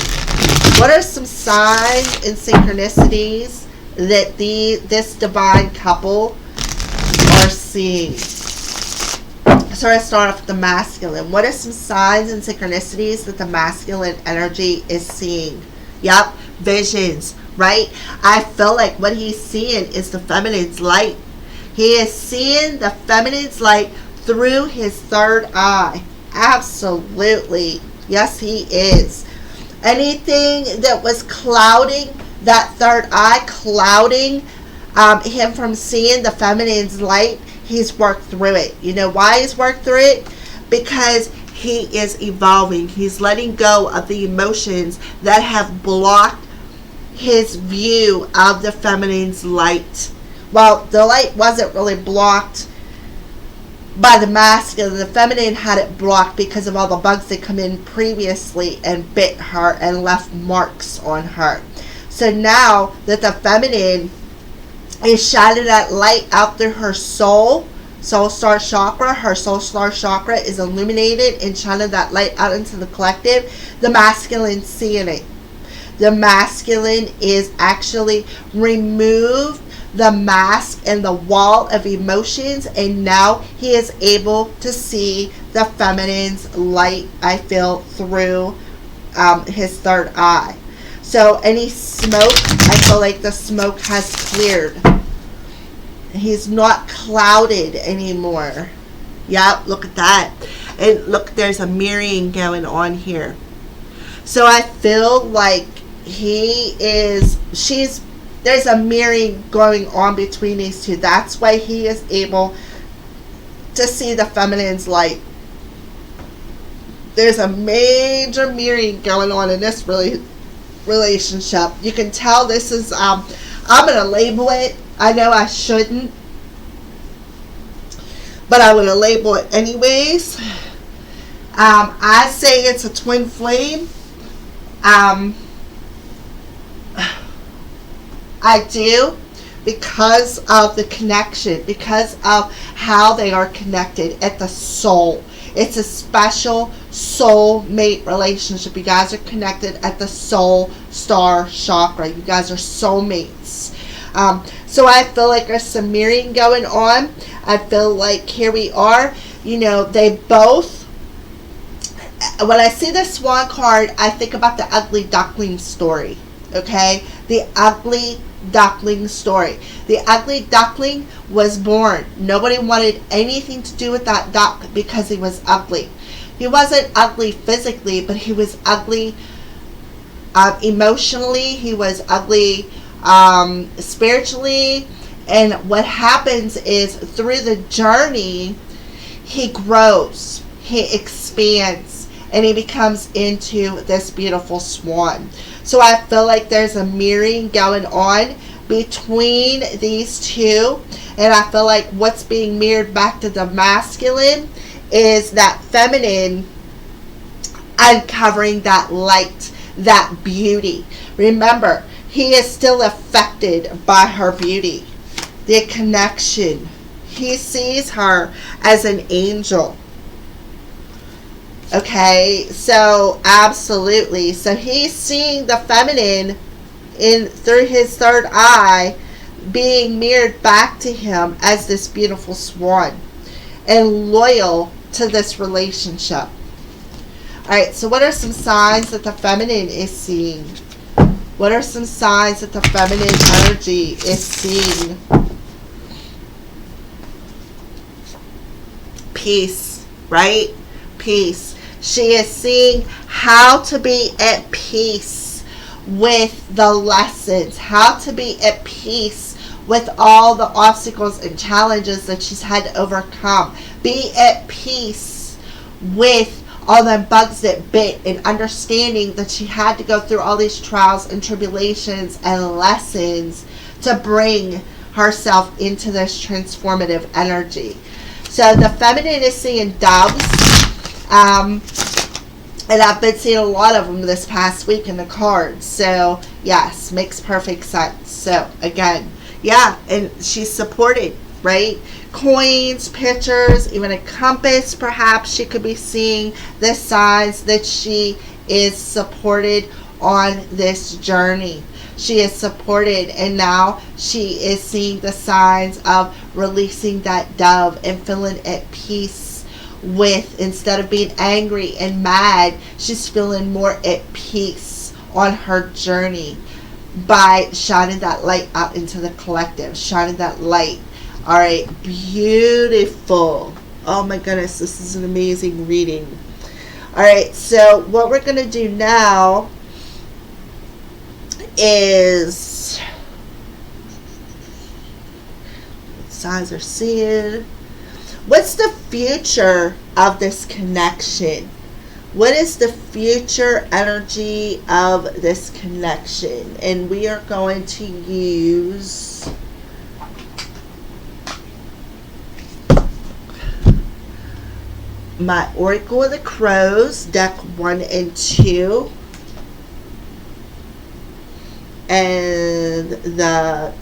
What are some signs and synchronicities that this divine couple are seeing? So let's start off with the masculine. What are some signs and synchronicities that the masculine energy is seeing? Yep, visions, right? I feel like what he's seeing is the feminine's light. He is seeing the feminine's light through his third eye. Absolutely. Yes, he is. Anything that was clouding that third eye, clouding him from seeing the feminine's light, he's worked through it. You know why he's worked through it? Because he is evolving. He's letting go of the emotions that have blocked his view of the feminine's light. Well, the light wasn't really blocked by the masculine. The feminine had it blocked because of all the bugs that come in previously and bit her and left marks on her. So now that the feminine is shining that light out through her soul star chakra, her soul star chakra is illuminated and shining that light out into the collective, the masculine seeing it. The masculine is actually removed the mask and the wall of emotions, and now he is able to see the feminine's light, I feel, through his third eye. So any smoke, I feel like the smoke has cleared. He's not clouded anymore. Yep, look at that. And look, there's a mirroring going on here. So I feel like there's a mirroring going on between these two. That's why he is able to see the feminine's light. There's a major mirroring going on in this relationship. You can tell this is, I'm going to label it. I know I shouldn't, but I'm going to label it anyways. I say it's a twin flame. I do, because of the connection, because of how they are connected at the soul. It's a special soul-mate relationship. You guys are connected at the soul star chakra. You guys are soulmates. So I feel like there's some mirroring going on. I feel like here we are. You know, they both, when I see the swan card, I think about the ugly duckling story. Okay? The ugly duckling story. The ugly duckling was born. Nobody wanted anything to do with that duck because he was ugly. He wasn't ugly physically, but he was ugly emotionally. He was ugly spiritually. And what happens is, through the journey, he grows, he expands, and he becomes into this beautiful swan. So I feel like there's a mirroring going on between these two. And I feel like what's being mirrored back to the masculine is that feminine uncovering that light, that beauty. Remember, he is still affected by her beauty. The connection. He sees her as an angel. Okay, so absolutely. So he's seeing the feminine through his third eye, being mirrored back to him as this beautiful swan, and loyal to this relationship. Alright, so what are some signs that the feminine is seeing? What are some signs that the feminine energy is seeing? Peace, right? Peace. She is seeing how to be at peace with the lessons, how to be at peace with all the obstacles and challenges that she's had to overcome. Be at peace with all the bugs that bit, and understanding that she had to go through all these trials and tribulations and lessons to bring herself into this transformative energy. So the feminine is seeing doves. And I've been seeing a lot of them this past week in the cards. So, yes, makes perfect sense. So, again, yeah, and she's supported, right? Coins, pictures, even a compass, perhaps she could be seeing the signs that she is supported on this journey. She is supported, and now she is seeing the signs of releasing that dove and feeling at peace with, instead of being angry and mad, she's feeling more at peace on her journey by shining that light out into the collective, shining that light. All right, beautiful. Oh my goodness, this is an amazing reading. All right, so what we're going to do now is, signs are seeing. What's the future of this connection? What is the future energy of this connection? And we are going to use my Oracle of the Crows, deck 1 and 2. And the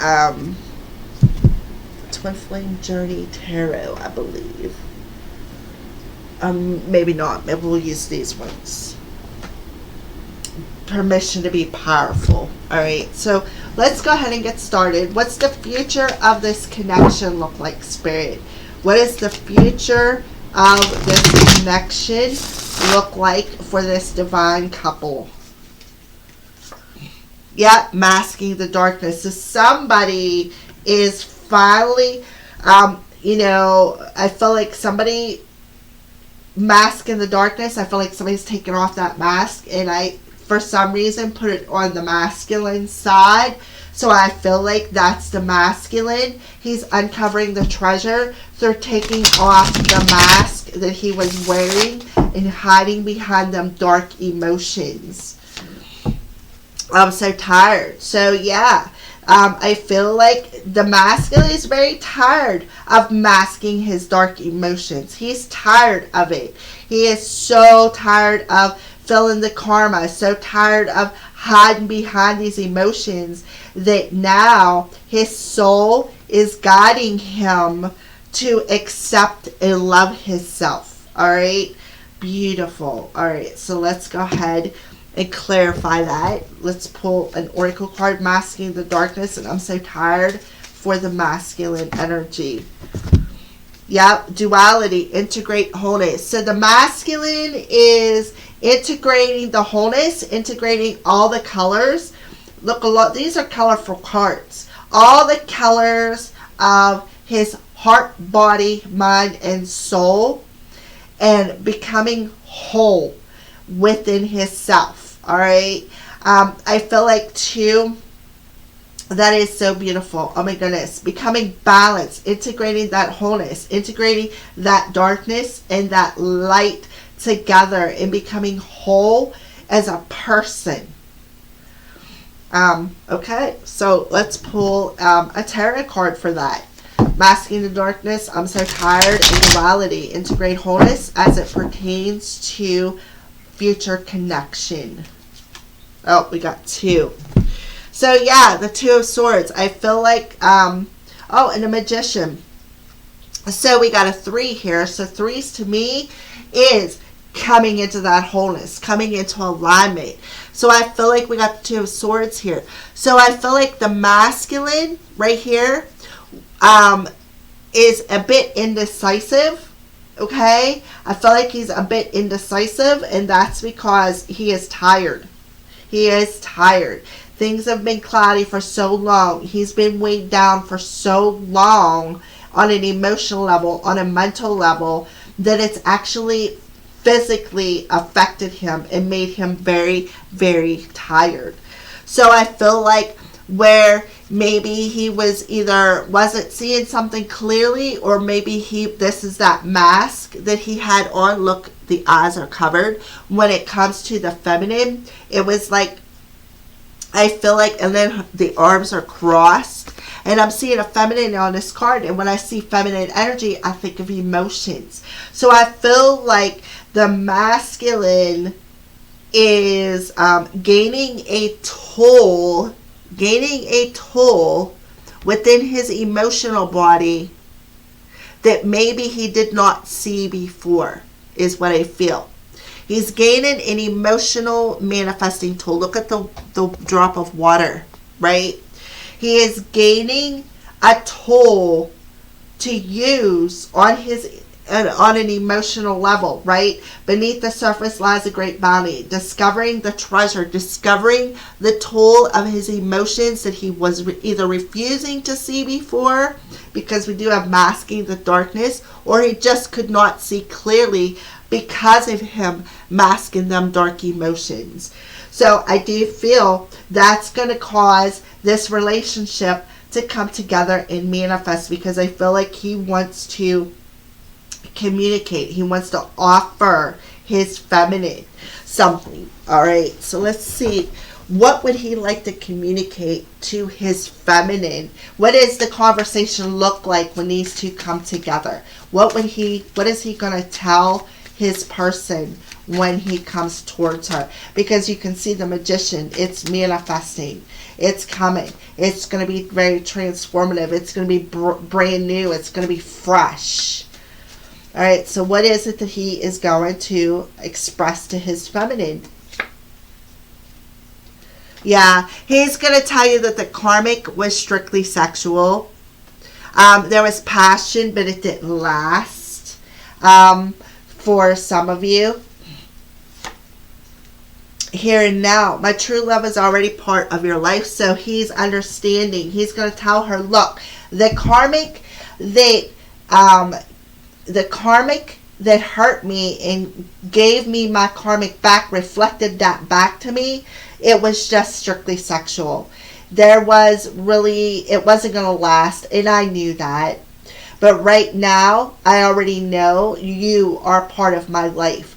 Twin Flame Journey Tarot, I believe. Maybe not. Maybe we'll use these ones. Permission to be powerful. Alright, so let's go ahead and get started. What's the future of this connection look like, Spirit? What is the future of this connection look like for this divine couple? Yeah, masking the darkness. So somebody is finally, I feel like somebody mask in the darkness. I feel like somebody's taken off that mask, and I for some reason, put it on the masculine side. So I feel like that's the masculine. He's uncovering the treasure. They're taking off the mask that he was wearing and hiding behind them dark emotions. I'm so tired. So yeah, I feel like the masculine is very tired of masking his dark emotions. He's tired of it. He is so tired of feeling the karma, so tired of hiding behind these emotions, that now his soul is guiding him to accept and love himself. All right, beautiful. All right, so let's go ahead and clarify that. Let's pull an oracle card, masking the darkness, and I'm so tired, for the masculine energy. Yep, duality, integrate wholeness. So the masculine is integrating the wholeness, integrating all the colors. Look, a lot, these are colorful cards. All the colors of his heart, body, mind, and soul, and becoming whole within his self. All right. I feel like too, that is so beautiful. Oh my goodness. Becoming balanced, integrating that wholeness, integrating that darkness and that light together, and becoming whole as a person. Okay, so let's pull a tarot card for that. Masking the darkness, I'm so tired, and duality, integrate wholeness as it pertains to future connection. Oh, we got two. So yeah, the Two of Swords. I feel like, and a Magician. So we got a 3 here. So 3s to me is coming into that wholeness, coming into alignment. So I feel like we got the Two of Swords here. So I feel like the masculine right here is a bit indecisive. Okay, I feel like he's a bit indecisive, and that's because he is tired. He is tired. Things have been cloudy for so long. He's been weighed down for so long on an emotional level, on a mental level, that it's actually physically affected him and made him very, very tired. So I feel like where maybe he was either wasn't seeing something clearly, or maybe this is that mask that he had on. Look, the eyes are covered. When it comes to the feminine, it was like, I feel like, and then the arms are crossed, and I'm seeing a feminine on this card, and when I see feminine energy, I think of emotions. So I feel like the masculine is gaining a toll within his emotional body that maybe he did not see before, is what I feel. He's gaining an emotional manifesting tool. Look at the drop of water, right? He is gaining a tool to use on an emotional level, right? Beneath the surface lies a great bounty. Discovering the treasure, discovering the tool of his emotions that he was either refusing to see before, because we do have masking the darkness, or he just could not see clearly because of him masking them dark emotions. So I do feel that's going to cause this relationship to come together and manifest, because I feel like he wants to communicate. He wants to offer his feminine something. All right, so let's see. What would he like to communicate to his feminine? What does the conversation look like when these two come together? What is he going to tell his person when he comes towards her? Because you can see the Magician, it's manifesting, it's coming, it's going to be very transformative, it's going to be brand new, it's going to be fresh. All right, so what is it that he is going to express to his feminine? Yeah, he's going to tell you that the karmic was strictly sexual. There was passion, but it didn't last. For some of you, here and now, my true love is already part of your life. So he's understanding. He's going to tell her, look, the karmic that hurt me and gave me my karmic back, reflected that back to me, it was just strictly sexual. There was really, it wasn't going to last, and I knew that. But right now, I already know you are part of my life.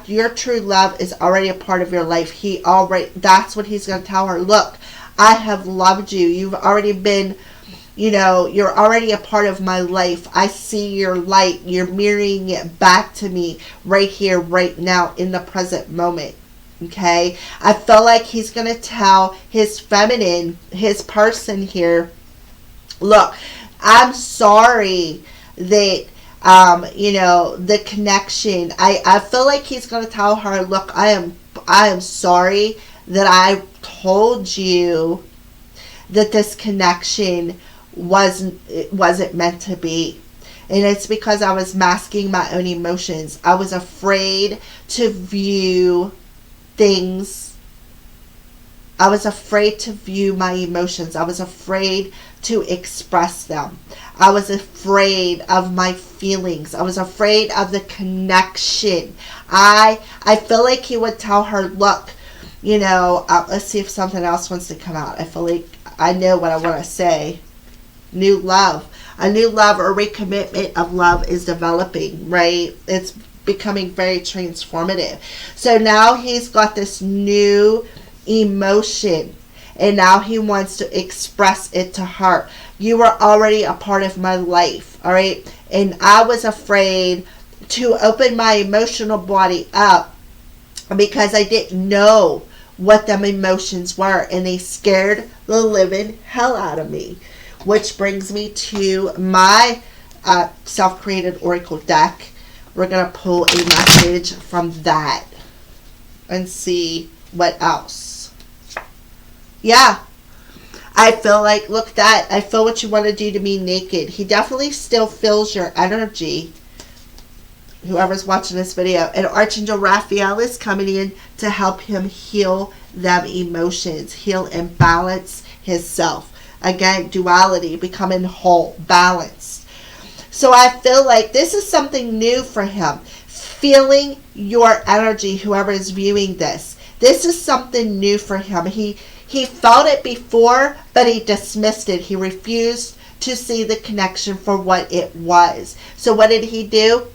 Your true love is already a part of your life. That's what he's going to tell her. Look, I have loved you. You've already been, you're already a part of my life. I see your light. You're mirroring it back to me right here, right now, in the present moment. Okay? I feel like he's going to tell his feminine, his person here, look, I'm sorry that, the connection. I feel like he's going to tell her, look, I am sorry that I told you that this connection wasn't meant to be. And it's because I was masking my own emotions. I was afraid to view things. I was afraid to view my emotions. I was afraid to express them. I was afraid of my feelings. I was afraid of the connection. I feel like he would tell her, look, let's see if something else wants to come out. I feel like I know what I want to say. New love. A new love or recommitment of love is developing, right? It's becoming very transformative. So now he's got this new emotion, and now he wants to express it to her. You were already a part of my life, all right? And I was afraid to open my emotional body up because I didn't know what them emotions were, and they scared the living hell out of me. Which brings me to my self-created oracle deck. We're going to pull a message from that and see what else. Yeah. I feel like, look that. I feel what you want to do to me naked. He definitely still feels your energy. Whoever's watching this video. And Archangel Raphael is coming in to help him heal them emotions. Heal and balance his self. Again, duality, becoming whole, balanced. So I feel like this is something new for him. Feeling your energy, whoever is viewing this. This is something new for him. He felt it before, but he dismissed it. He refused to see the connection for what it was. So what did he do?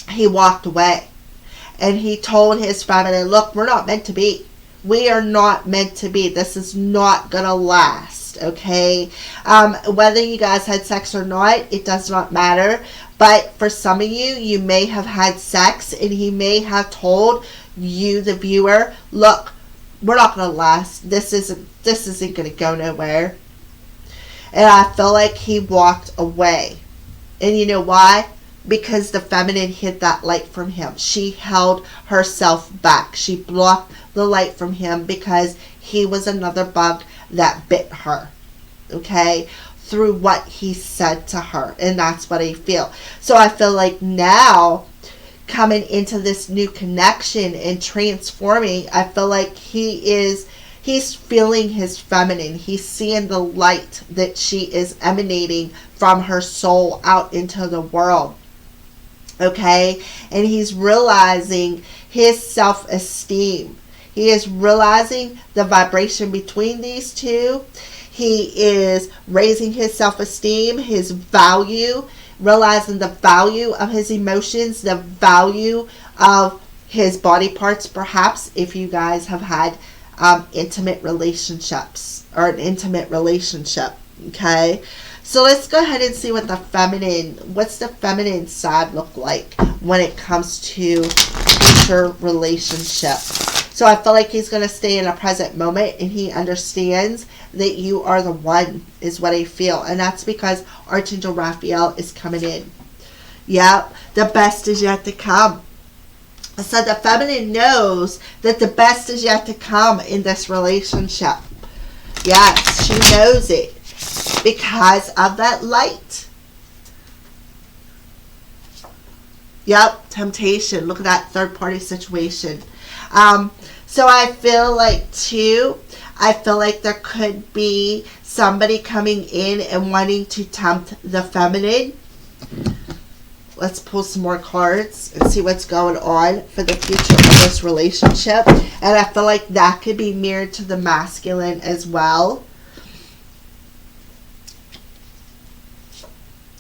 He walked away. And he told his feminine, look, we're not meant to be. We are not meant to be. This is not going to last. Okay, whether you guys had sex or not, it does not matter. But for some of you, you may have had sex, and he may have told you, the viewer, look, we're not going to last. This isn't going to go nowhere. And I feel like he walked away. And you know why? Because the feminine hid that light from him. She held herself back. She blocked the light from him because he was another bug that bit her, okay, through what he said to her. And that's what I feel. So I feel like now, coming into this new connection and transforming, I feel like he's feeling his feminine. He's seeing the light that she is emanating from her soul out into the world, okay, and he's realizing his self-esteem. He is realizing the vibration between these two. He is raising his self-esteem, his value, realizing the value of his emotions, the value of his body parts, perhaps, if you guys have had intimate relationships or an intimate relationship, okay? So let's go ahead and see what's the feminine side look like when it comes to future relationship. So I feel like he's going to stay in a present moment, and he understands that you are the one, is what I feel. And that's because Archangel Raphael is coming in. Yep, the best is yet to come. So the feminine knows that the best is yet to come in this relationship. Yes, she knows it because of that light. Yep, temptation. Look at that third party situation. So I feel like there could be somebody coming in and wanting to tempt the feminine. Let's pull some more cards and see what's going on for the future of this relationship. And I feel like that could be mirrored to the masculine as well.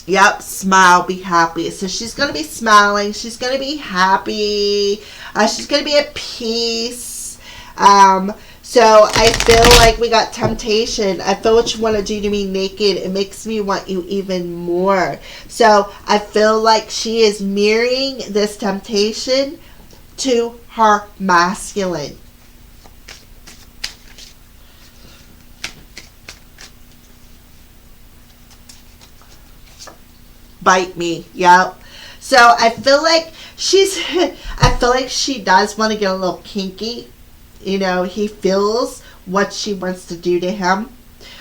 Yep, smile, be happy. So she's going to be smiling. She's going to be happy. She's going to be at peace. So I feel like we got temptation. I feel what you want to do to me naked. It makes me want you even more. So I feel like she is mirroring this temptation to her masculine. Bite me. Yep. So I feel like I feel like she does want to get a little kinky. You know, he feels what she wants to do to him.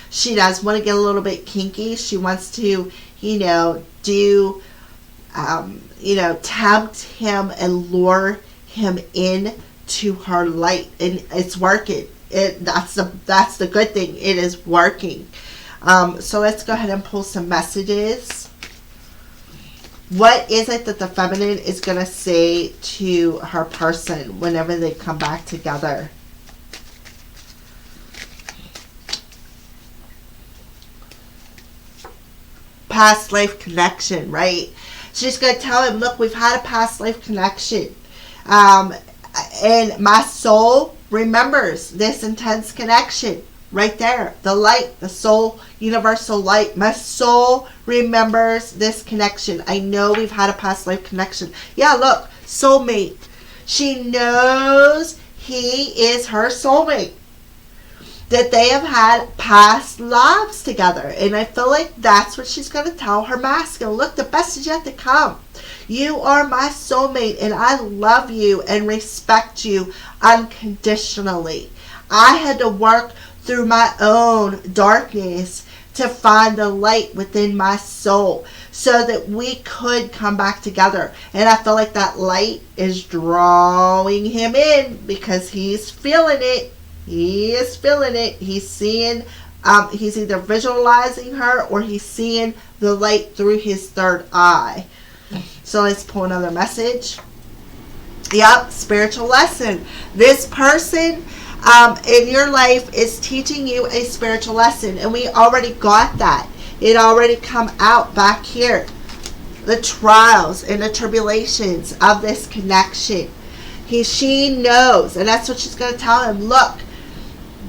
She does want to get a little bit kinky. She wants to, you know, tempt him and lure him in to her light. And it's working. That's the good thing. It is working. So let's go ahead and pull some messages. What is it that the feminine is going to say to her person whenever they come back together? Past life connection, right? She's going to tell him, look, we've had a past life connection. And my soul remembers this intense connection. Right there, the light, the soul, universal light. My soul remembers this connection. I know we've had a past life connection. Yeah, look, soulmate. She knows he is her soulmate. That they have had past lives together. And I feel like that's what she's going to tell her masculine. Look, the best is yet to come. You are my soulmate, and I love you and respect you unconditionally. I had to work through my own darkness to find the light within my soul so that we could come back together. And I feel like that light is drawing him in because he's feeling it. He is feeling it. He's seeing, he's either visualizing her or he's seeing the light through his third eye. So let's pull another message. Yep, spiritual lesson. This person in your life is teaching you a spiritual lesson, and we already got that. It already come out back here. The trials and the tribulations of this connection. She knows, and that's what she's going to tell him. Look,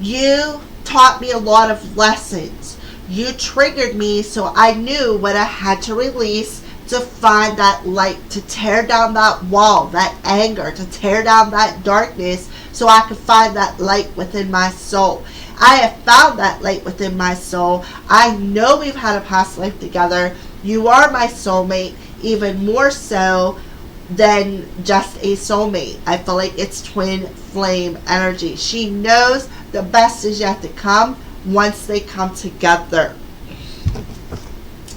you taught me a lot of lessons. You triggered me, so I knew what I had to release to find that light, to tear down that wall, that anger, to tear down that darkness, so I could find that light within my soul. I have found that light within my soul. I know we've had a past life together. You are my soulmate, even more so than just a soulmate. I feel like it's twin flame energy. She knows the best is yet to come once they come together.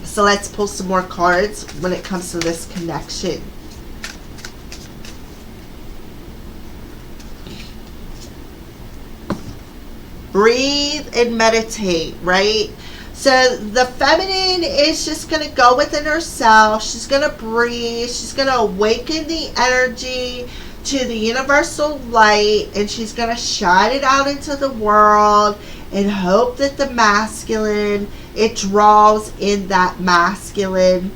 So let's pull some more cards when it comes to this connection. Breathe and meditate, right? So the feminine is just going to go within herself. She's going to breathe. She's going to awaken the energy to the universal light, and she's going to shine it out into the world and hope that the masculine, it draws in that masculine.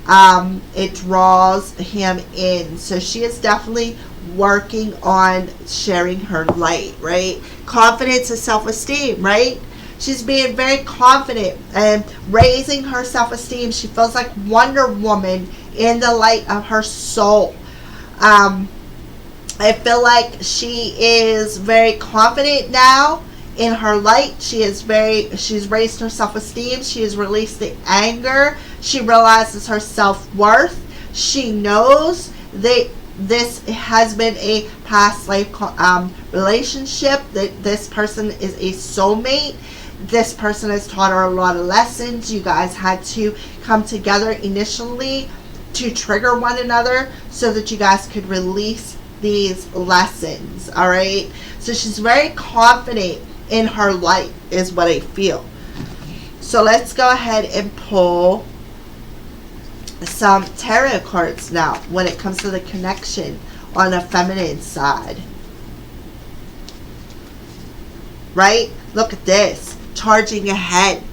It draws him in. So she is definitely working on sharing her light, right? Confidence and self-esteem, right? She's being very confident and raising her self-esteem. She feels like Wonder Woman in the light of her soul. I feel like she is very confident now in her light. She's raised her self-esteem. She has released the anger. She realizes her self-worth. She knows that this has been a past life relationship, that this person is a soulmate. This person has taught her a lot of lessons. You guys had to come together initially to trigger one another so that you guys could release these lessons. All right. So she's very confident in her light is what I feel. So let's go ahead and pull some tarot cards now when it comes to the connection on the feminine side. Right? Look at this. Charging ahead.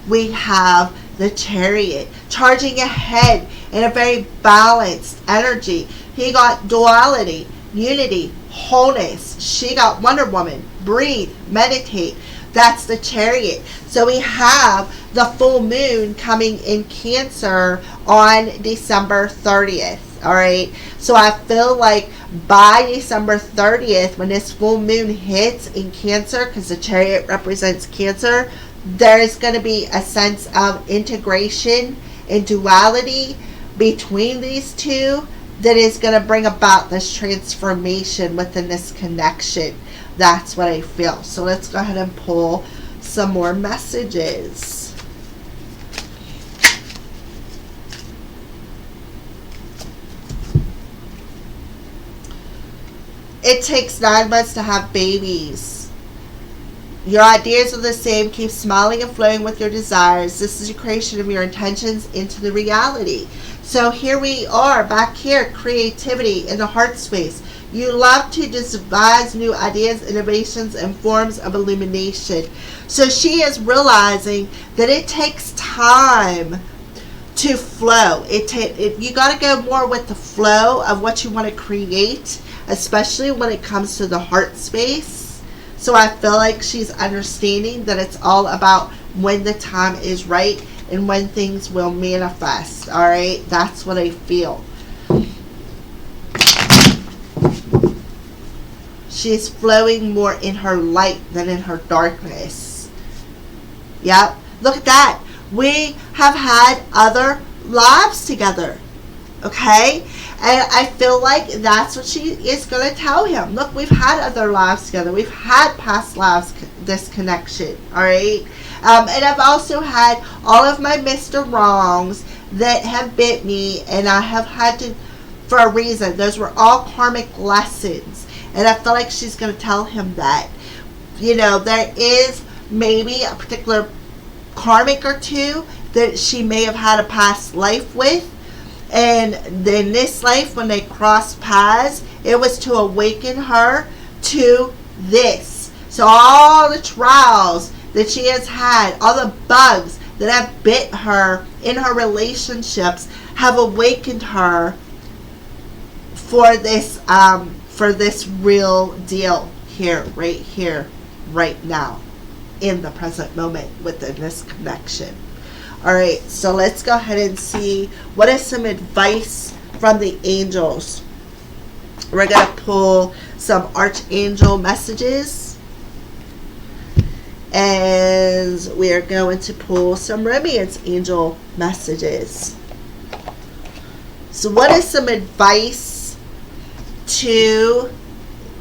We have the Chariot. Charging ahead in a very balanced energy. He got duality, unity, wholeness. She got Wonder Woman. Breathe. Meditate. That's the Chariot. So we have the full moon coming in Cancer on December 30th. All right. So I feel like by December 30th, when this full moon hits in Cancer, because the Chariot represents Cancer, there is going to be a sense of integration and duality between these two that is going to bring about this transformation within this connection. That's what I feel. So let's go ahead and pull some more messages. It takes 9 months to have babies. Your ideas are the same. Keep smiling and flowing with your desires. This is your creation of your intentions into the reality. So here we are, back here, creativity in the heart space. You love to devise new ideas, innovations, and forms of illumination. So she is realizing that it takes time to flow. You got to go more with the flow of what you want to create, especially when it comes to the heart space. So I feel like she's understanding that it's all about when the time is right and when things will manifest. All right, that's what I feel. She's flowing more in her light than in her darkness. Yep, look at that. We have had other lives together. Okay? And I feel like that's what she is going to tell him. Look, we've had other lives together. We've had past lives, this connection. Alright? And I've also had all of my Mr. Wrongs that have bit me. And I have had to, for a reason. Those were all karmic lessons. And I feel like she's going to tell him that. You know, there is maybe a particular karmic or two that she may have had a past life with. And in this life, when they crossed paths, it was to awaken her to this. So all the trials that she has had, all the bugs that have bit her in her relationships, have awakened her for this real deal here, right now, in the present moment within this connection. Alright, so let's go ahead and see what is some advice from the angels. We're going to pull some archangel messages. And we are going to pull some romance angel messages. So what is some advice to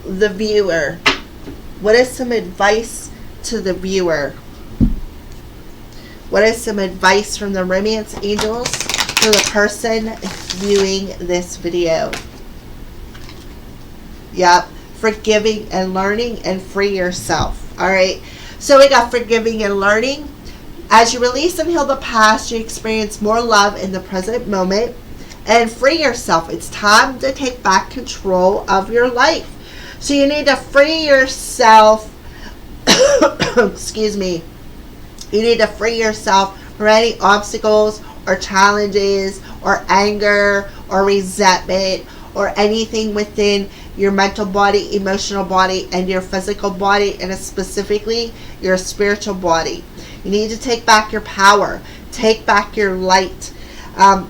the viewer? What is some advice to the viewer? What is some advice from the romance angels for the person viewing this video? Yep. Forgiving and learning and free yourself. Alright. So we got forgiving and learning. As you release and heal the past, you experience more love in the present moment. And free yourself. It's time to take back control of your life. So you need to free yourself. Excuse me. You need to free yourself from any obstacles or challenges or anger or resentment or anything within your mental body, emotional body, and your physical body, and specifically your spiritual body. You need to take back your power. Take back your light.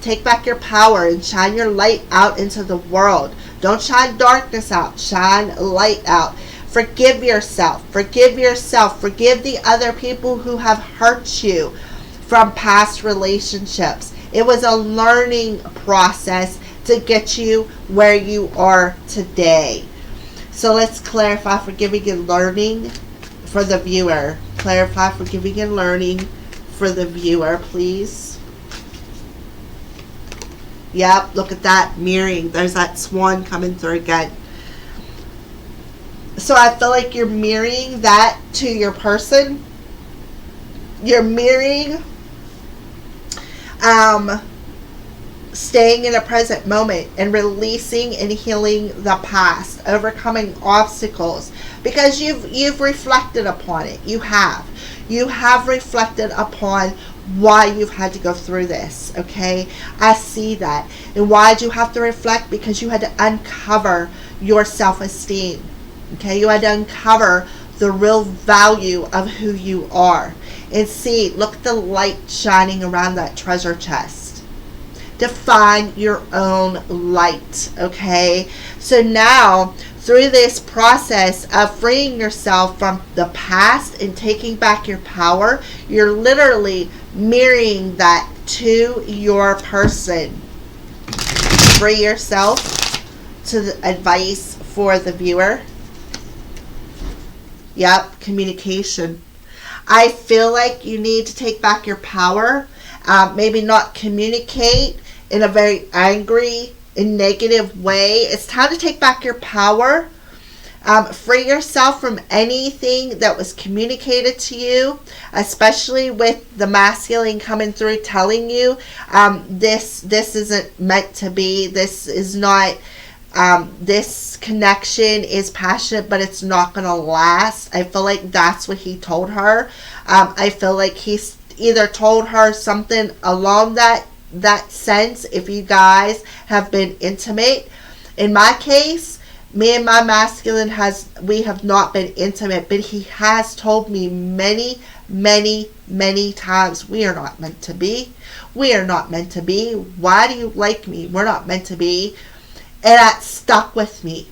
Take back your power and shine your light out into the world. Don't shine darkness out. Shine light out. Forgive yourself. Forgive yourself. Forgive the other people who have hurt you from past relationships. It was a learning process to get you where you are today. So let's clarify forgiving and learning for the viewer. Clarify forgiving and learning for the viewer, please. Yep, look at that mirroring. There's that swan coming through again. So I feel like you're mirroring that to your person. You're mirroring staying in the present moment and releasing and healing the past, overcoming obstacles, because you've reflected upon it. You have reflected upon why you've had to go through this. Okay, I see that. And why did you have to reflect? Because you had to uncover your self-esteem. Okay, you had to uncover the real value of who you are. And see, look at the light shining around that treasure chest. Define your own light. Okay, so now through this process of freeing yourself from the past and taking back your power, you're literally mirroring that to your person. Free yourself. To the advice for the viewer. Yep, communication. I feel like you need to take back your power. Maybe not communicate in a very angry and negative way. It's time to take back your power. Free yourself from anything that was communicated to you, especially with the masculine coming through telling you this isn't meant to be. This is not. This connection is passionate, but it's not going to last. I feel like that's what he told her. I feel like he's either told her something along that sense. If you guys have been intimate, in my case, me and my masculine we have not been intimate, but he has told me many, many, many times, we are not meant to be. We are not meant to be. Why do you like me? We're not meant to be. And that stuck with me.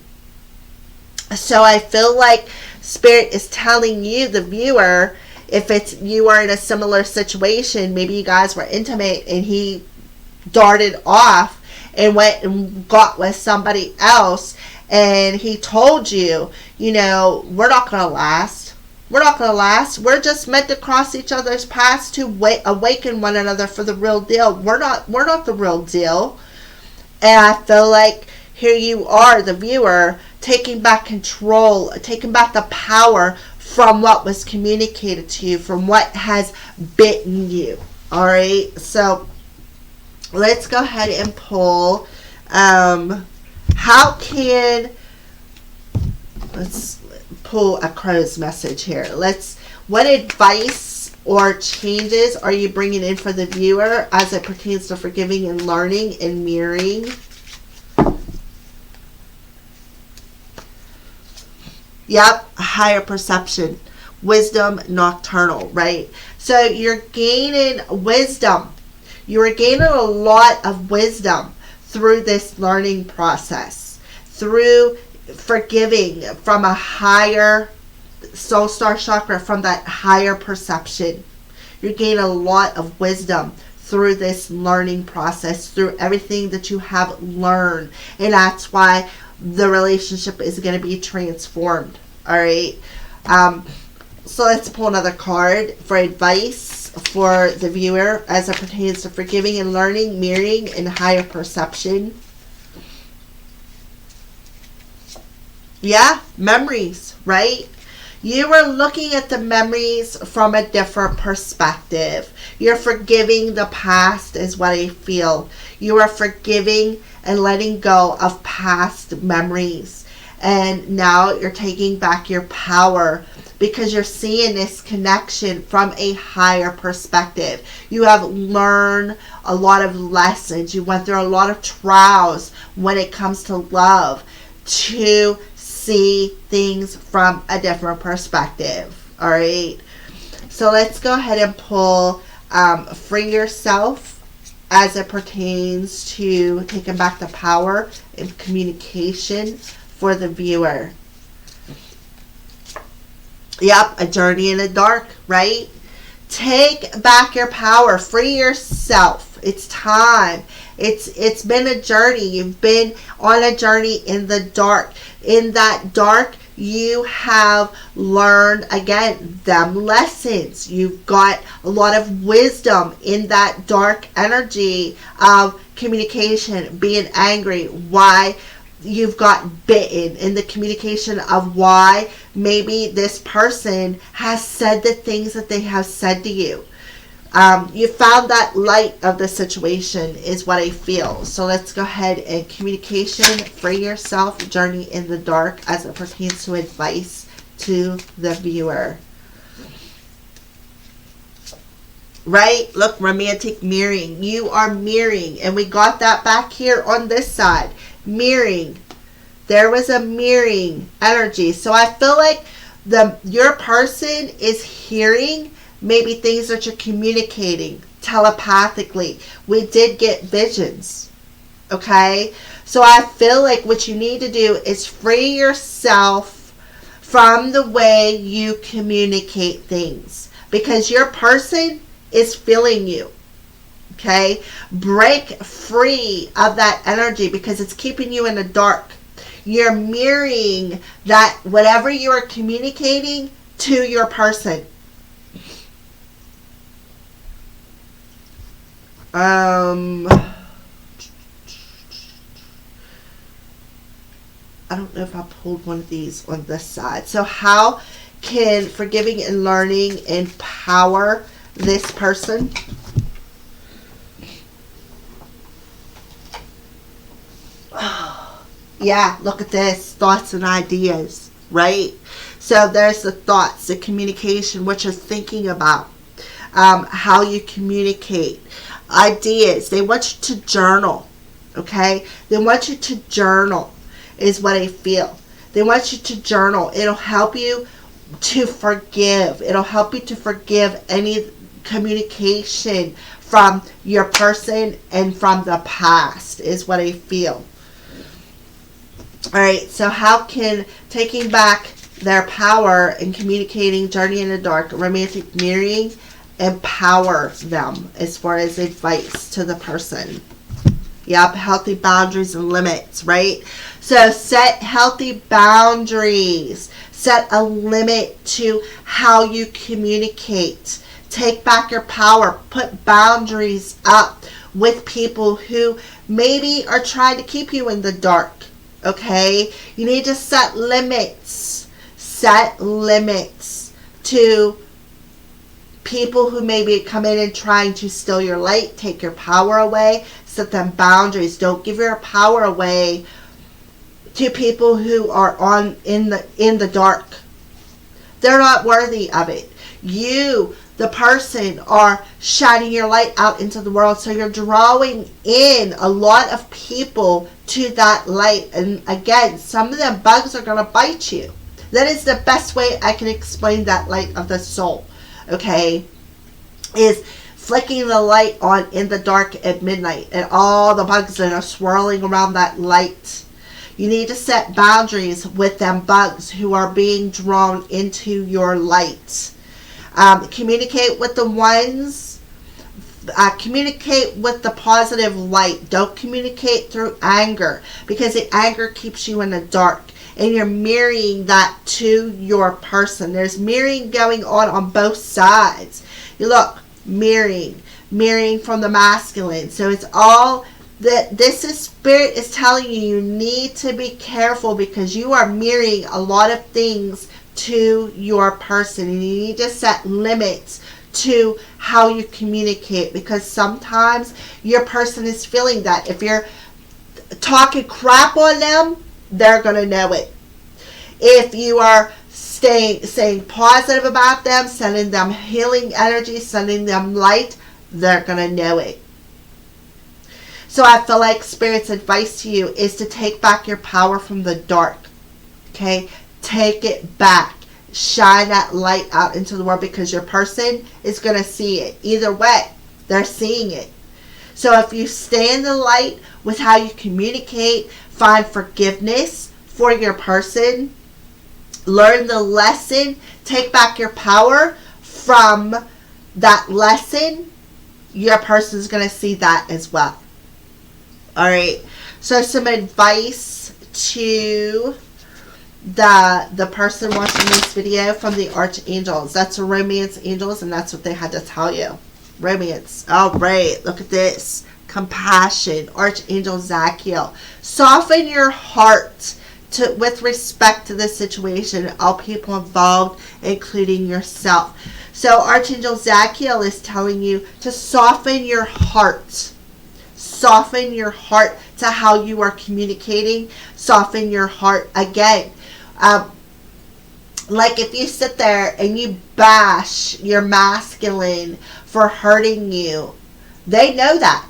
So I feel like Spirit is telling you, the viewer, if you are in a similar situation, maybe you guys were intimate and he darted off and went and got with somebody else, and he told you, we're not going to last. We're not going to last. We're just meant to cross each other's paths to awaken one another for the real deal. We're not the real deal. And I feel like here you are, the viewer, taking back control, taking back the power from what was communicated to you, from what has bitten you. All right, so let's go ahead and pull. Let's pull a crow's message here. What advice or changes are you bringing in for the viewer as it pertains to forgiving and learning and mirroring? Yep, higher perception. Wisdom nocturnal, right? So you're gaining wisdom. You're gaining a lot of wisdom through this learning process. Through forgiving from a higher soul star chakra, from that higher perception. You're gaining a lot of wisdom through this learning process, through everything that you have learned. And that's why the relationship is going to be transformed. All right. So let's pull another card for advice for the viewer as it pertains to forgiving and learning, mirroring, and higher perception. Yeah, memories, right? You are looking at the memories from a different perspective. You're forgiving the past is what I feel. You are forgiving and letting go of past memories. And now you're taking back your power because you're seeing this connection from a higher perspective. You have learned a lot of lessons. You went through a lot of trials when it comes to love to see things from a different perspective. All right. So let's go ahead and pull Free Yourself as it pertains to taking back the power and communication for the viewer. Yep, a journey in the dark, right? Take back your power. Free yourself. It's time. It's been a journey. You've been on a journey in the dark. In that dark, you have learned, again, them lessons. You've got a lot of wisdom in that dark energy of communication, being angry, why you've got bitten, in the communication of why maybe this person has said the things that they have said to you. You found that light of the situation is what I feel. So let's go ahead and communication, free yourself, journey in the dark as it pertains to advice to the viewer. Right? Look, romantic mirroring. You are mirroring. And we got that back here on this side. Mirroring. There was a mirroring energy. So I feel like your person is hearing maybe things that you're communicating telepathically. We did get visions. Okay? So I feel like what you need to do is free yourself from the way you communicate things. Because your person is feeling you. Okay? Break free of that energy because it's keeping you in the dark. You're mirroring that whatever you are communicating to your person. I don't know if I pulled one of these on this side. So how can forgiving and learning empower this person? Yeah, look at this. Thoughts and ideas, right? So there's the thoughts, the communication, what you're thinking about, how you communicate, ideas. They want you to journal, okay? They want you to journal is what I feel. They want you to journal. It'll help you to forgive. It'll help you to forgive any communication from your person and from the past is what I feel. Alright, so how can taking back their power and communicating, journey in the dark, romantic mirroring, empower them as far as advice to the person? Yep, healthy boundaries and limits, right? So set healthy boundaries. Set a limit to how you communicate. Take back your power. Put boundaries up with people who maybe are trying to keep you in the dark. Okay? You need to set limits. Set limits to people who maybe come in and trying to steal your light, take your power away. Set them boundaries. Don't give your power away to people who are in the dark. They're not worthy of it. You, the person, are shining your light out into the world, so you're drawing in a lot of people to that light. And again, some of them bugs are going to bite you. That is the best way I can explain that light of the soul. Okay, is flicking the light on in the dark at midnight and all the bugs that are swirling around that light. You need to set boundaries with them bugs who are being drawn into your light. Communicate with the ones, communicate with the positive light. Don't communicate through anger, because the anger keeps you in the dark. And you're mirroring that to your person. There's mirroring going on both sides. You look, mirroring from the masculine. So it's all that this is spirit is telling you. You need to be careful because you are mirroring a lot of things to your person. And you need to set limits to how you communicate, because sometimes your person is feeling that. If you're talking crap on them, they're going to know it. If you are saying positive about them, sending them healing energy, sending them light, they're going to know it. So I feel like Spirit's advice to you is to take back your power from the dark. Okay? Take it back. Shine that light out into the world, because your person is going to see it. Either way, they're seeing it. So if you stay in the light with how you communicate, find forgiveness for your person, learn the lesson, take back your power from that lesson, your person is going to see that as well. Alright, so some advice to the person watching this video from the archangels. That's the romance angels, and that's what they had to tell you. Romance. Alright, look at this. Compassion. Archangel Zachiel. Soften your heart with respect to this situation. All people involved, including yourself. So Archangel Zadkiel is telling you to soften your heart. Soften your heart to how you are communicating. Soften your heart again. Like if you sit there and you bash your masculine for hurting you, they know that.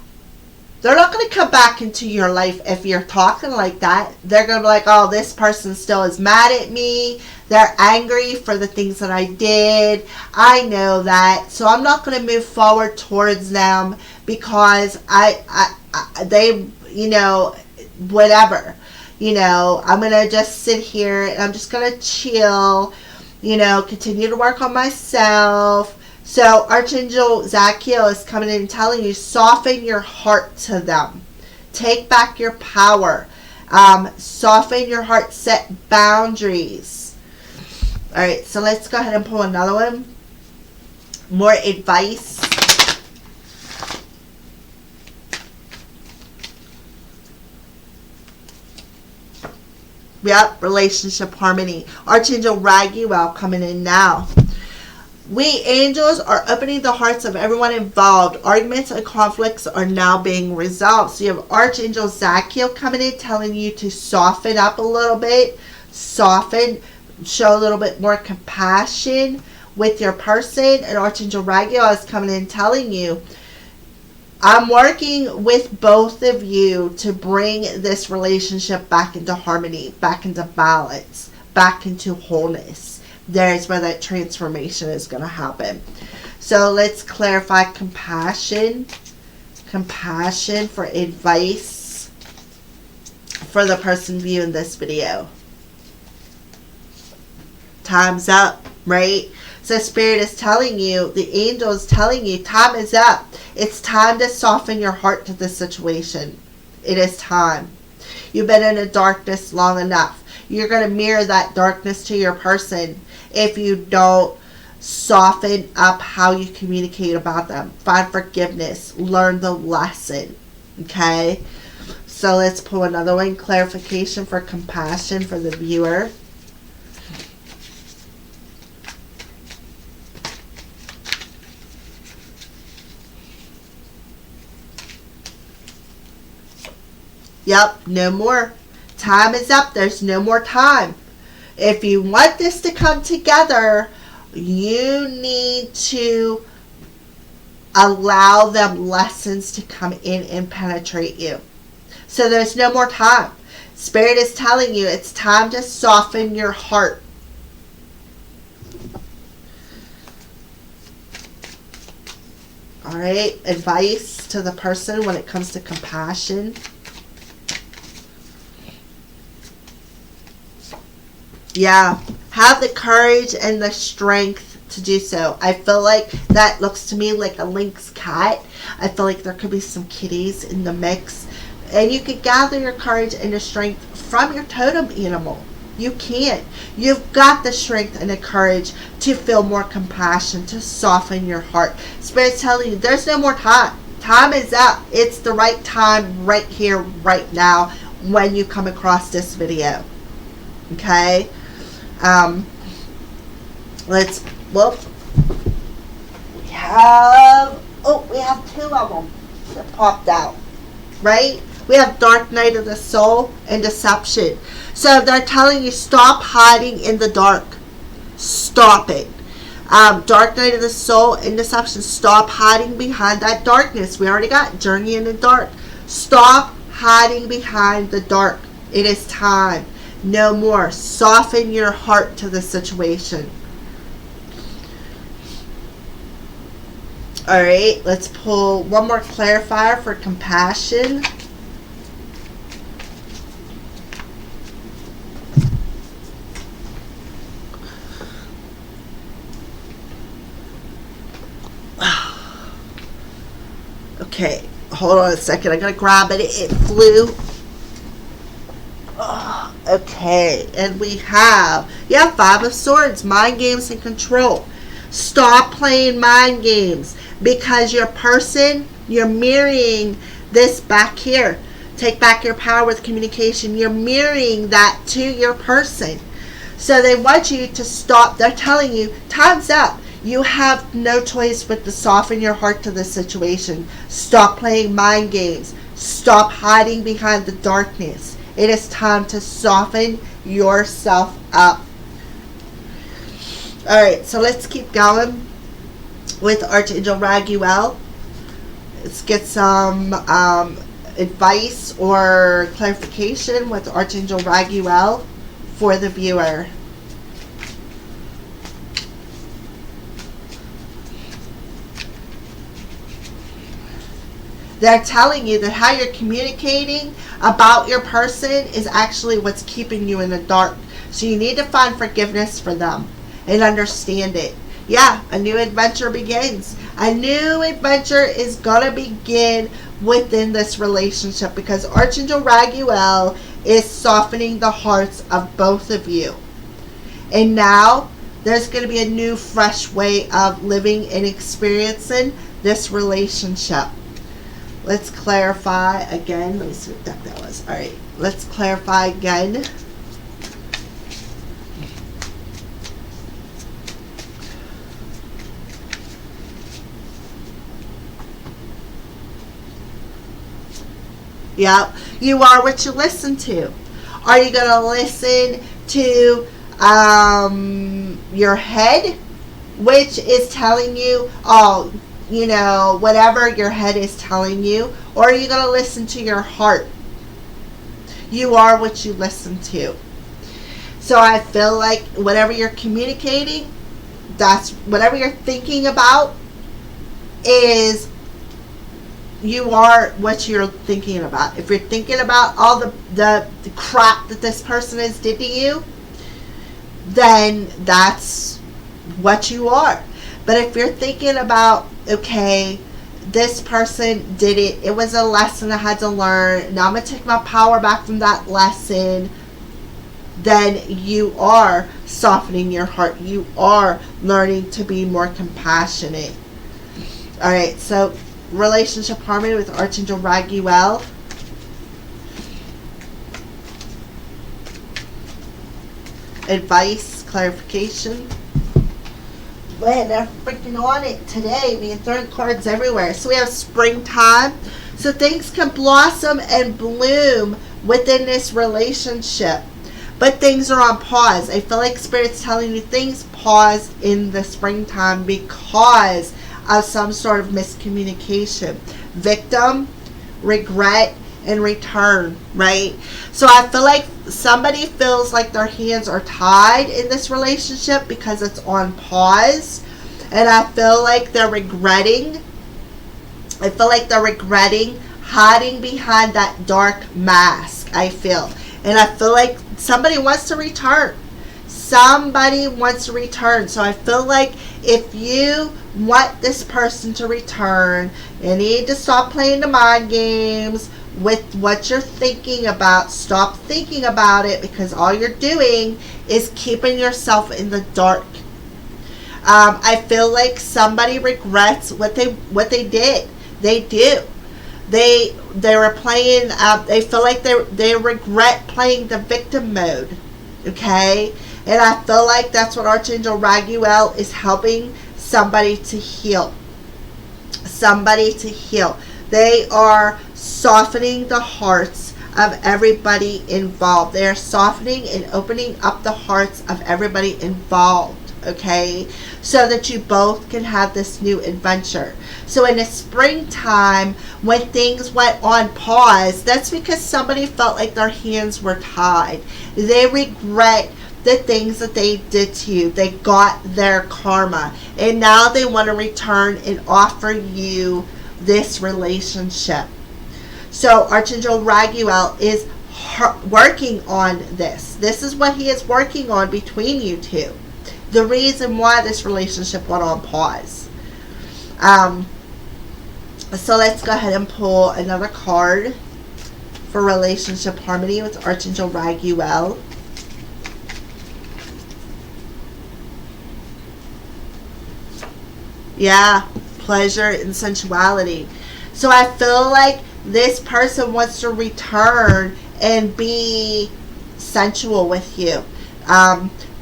They're not going to come back into your life if you're talking like that. They're going to be like, oh, this person still is mad at me. They're angry for the things that I did. I know that. So I'm not going to move forward towards them because they, whatever. I'm going to just sit here and I'm just going to chill, continue to work on myself. So Archangel Zadkiel is coming in and telling you, soften your heart to them. Take back your power. Soften your heart. Set boundaries. All right, so let's go ahead and pull another one. More advice. Yep, relationship harmony. Archangel Raguel coming in now. We angels are opening the hearts of everyone involved. Arguments and conflicts are now being resolved. So you have Archangel Zadkiel coming in telling you to soften up a little bit. Soften. Show a little bit more compassion with your person. And Archangel Raguel is coming in telling you, I'm working with both of you to bring this relationship back into harmony, back into balance, back into wholeness. There's where that transformation is going to happen. So let's clarify compassion. Compassion for advice for the person viewing this video. Time's up, right? So Spirit is telling you, the angel is telling you, time is up. It's time to soften your heart to this situation. It is time. You've been in a darkness long enough. You're going to mirror that darkness to your person if you don't soften up how you communicate about them. Find forgiveness. Learn the lesson. Okay? So let's pull another one. Clarification for compassion for the viewer. Yep, no more. Time is up. There's no more time. If you want this to come together, you need to allow them lessons to come in and penetrate you. So there's no more time. Spirit is telling you it's time to soften your heart. All right, advice to the person when it comes to compassion. Yeah, have the courage and the strength to do so. I feel like that looks to me like a lynx cat. I feel like there could be some kitties in the mix. And you could gather your courage and your strength from your totem animal. You can. You've got the strength and the courage to feel more compassion, to soften your heart. Spirit's telling you there's no more time. Time is up. It's the right time right here, right now, when you come across this video. Okay? We have two of them that popped out, right? We have Dark Night of the Soul and Deception. So they're telling you stop hiding in the dark. Stop it. Dark Night of the Soul and Deception. Stop hiding behind that darkness. We already got Journey in the Dark. Stop hiding behind the dark. It is time. No more. Soften your heart to the situation. Alright, let's pull one more clarifier for compassion. Okay, hold on a second. I gotta grab it. It flew. Okay, and we have, Five of Swords, mind games and control. Stop playing mind games because your person, you're mirroring this back here. Take back your power with communication. You're mirroring that to your person. So they want you to stop. They're telling you, time's up. You have no choice but to soften your heart to this situation. Stop playing mind games. Stop hiding behind the darkness. It is time to soften yourself up. Alright, so let's keep going with Archangel Raguel. Let's get some advice or clarification with Archangel Raguel for the viewer. They're telling you that how you're communicating about your person is actually what's keeping you in the dark. So you need to find forgiveness for them and understand it. Yeah, a new adventure begins. A new adventure is going to begin within this relationship because Archangel Raguel is softening the hearts of both of you. And now there's going to be a new, fresh way of living and experiencing this relationship. Let's clarify again. Let me see what deck that was. All right, let's clarify again. Yep, you are what you listen to. Are you going to listen to your head, which is telling you, oh, you know, whatever your head is telling you, or are you going to listen to your heart? You are what you listen to. So I feel like whatever you're communicating, that's whatever you're thinking about is you are what you're thinking about. If you're thinking about all the crap that this person has did to you, then that's what you are. But if you're thinking about, okay, this person did it, it was a lesson I had to learn, now I'm going to take my power back from that lesson, then you are softening your heart. You are learning to be more compassionate. Alright, so relationship harmony with Archangel Raguel. Advice, clarification. Man, they're freaking on it today. Being throwing cards everywhere. So we have springtime. So things can blossom and bloom within this relationship. But things are on pause. I feel like Spirit's telling you things pause in the springtime because of some sort of miscommunication. Victim, regret, and return, right? So I feel like somebody feels like their hands are tied in this relationship because it's on pause. And I feel like they're regretting. I feel like they're regretting hiding behind that dark mask, I feel. And I feel like somebody wants to return. Somebody wants to return. So I feel like if you want this person to return, you need to stop playing the mind games with what you're thinking about. Stop thinking about it because all you're doing is keeping yourself in the dark. I feel like somebody regrets what they did. They do. They were playing. They feel like they regret playing the victim mode. Okay, and I feel like that's what Archangel Raguel is helping somebody to heal. Somebody to heal. They are softening the hearts of everybody involved. They are softening and opening up the hearts of everybody involved. Okay, so that you both can have this new adventure. So in the springtime, when things went on pause, that's because somebody felt like their hands were tied. They regret the things that they did to you. They got their karma, and now they want to return and offer you this relationship. So Archangel Raguel is working on this. This is what he is working on between you two. The reason why this relationship went on pause. So let's go ahead and pull another card for relationship harmony with Archangel Raguel. Yeah, pleasure and sensuality. So I feel like this person wants to return and be sensual with you.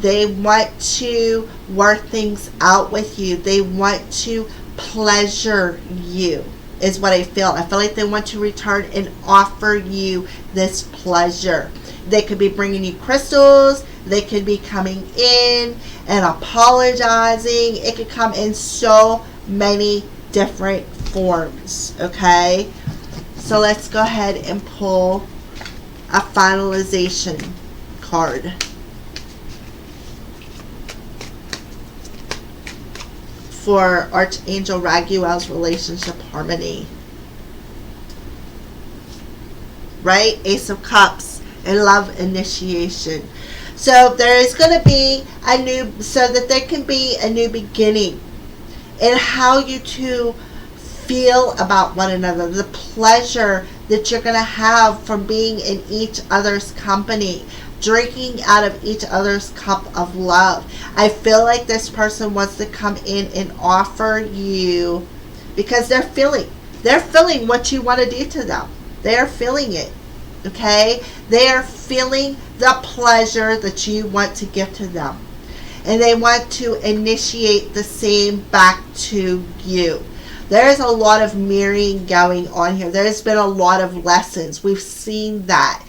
They want to work things out with you. They want to pleasure you, is what I feel. I feel like they want to return and offer you this pleasure. They could be bringing you crystals. They could be coming in and apologizing. It could come in so many different forms, okay? So let's go ahead and pull a finalization card. For Archangel Raguel's relationship harmony. Right? Ace of Cups and love initiation. So there is going to be a new, so that there can be a new beginning in how you two feel about one another, the pleasure that you're going to have from being in each other's company, drinking out of each other's cup of love. I feel like this person wants to come in and offer you, because they're feeling what you want to do to them. They're feeling it. Okay? They are feeling the pleasure that you want to give to them. And they want to initiate the same back to you. There's a lot of mirroring going on here. There's been a lot of lessons. We've seen that.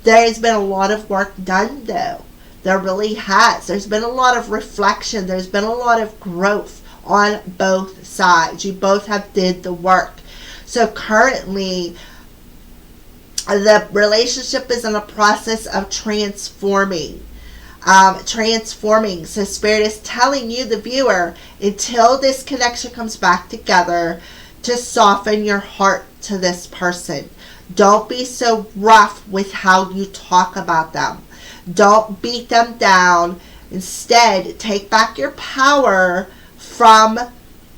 There's been a lot of work done, though. There really has. There's been a lot of reflection. There's been a lot of growth on both sides. You both have did the work. So currently, the relationship is in a process of transforming. So Spirit is telling you, the viewer, until this connection comes back together, to soften your heart to this person. Don't be so rough with how you talk about them. Don't beat them down. Instead, take back your power from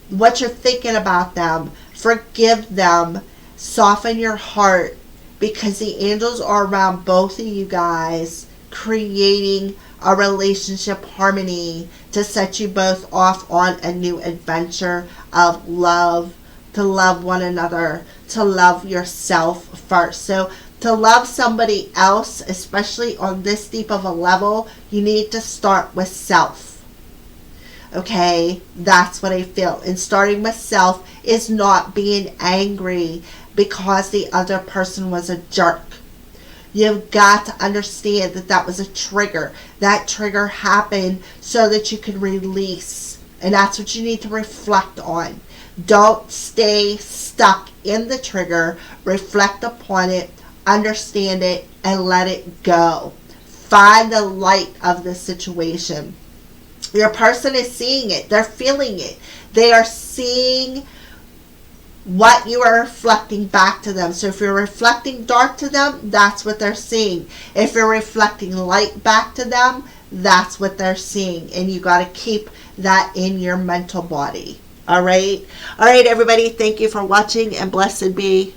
what you're thinking about them. Forgive them. Soften your heart, because the angels are around both of you guys, creating a relationship harmony to set you both off on a new adventure of love, to love one another, to love yourself first. So to love somebody else, especially on this deep of a level, you need to start with self. Okay? That's what I feel. And starting with self is not being angry because the other person was a jerk. You've got to understand that that was a trigger. That trigger happened so that you can release. And that's what you need to reflect on. Don't stay stuck in the trigger. Reflect upon it, understand it, and let it go. Find the light of the situation. Your person is seeing it. They're feeling it. They are seeing what you are reflecting back to them. So if you're reflecting dark to them, that's what they're seeing. If you're reflecting light back to them, that's what they're seeing. And you got to keep that in your mental body. All right, everybody. Thank you for watching, and blessed be.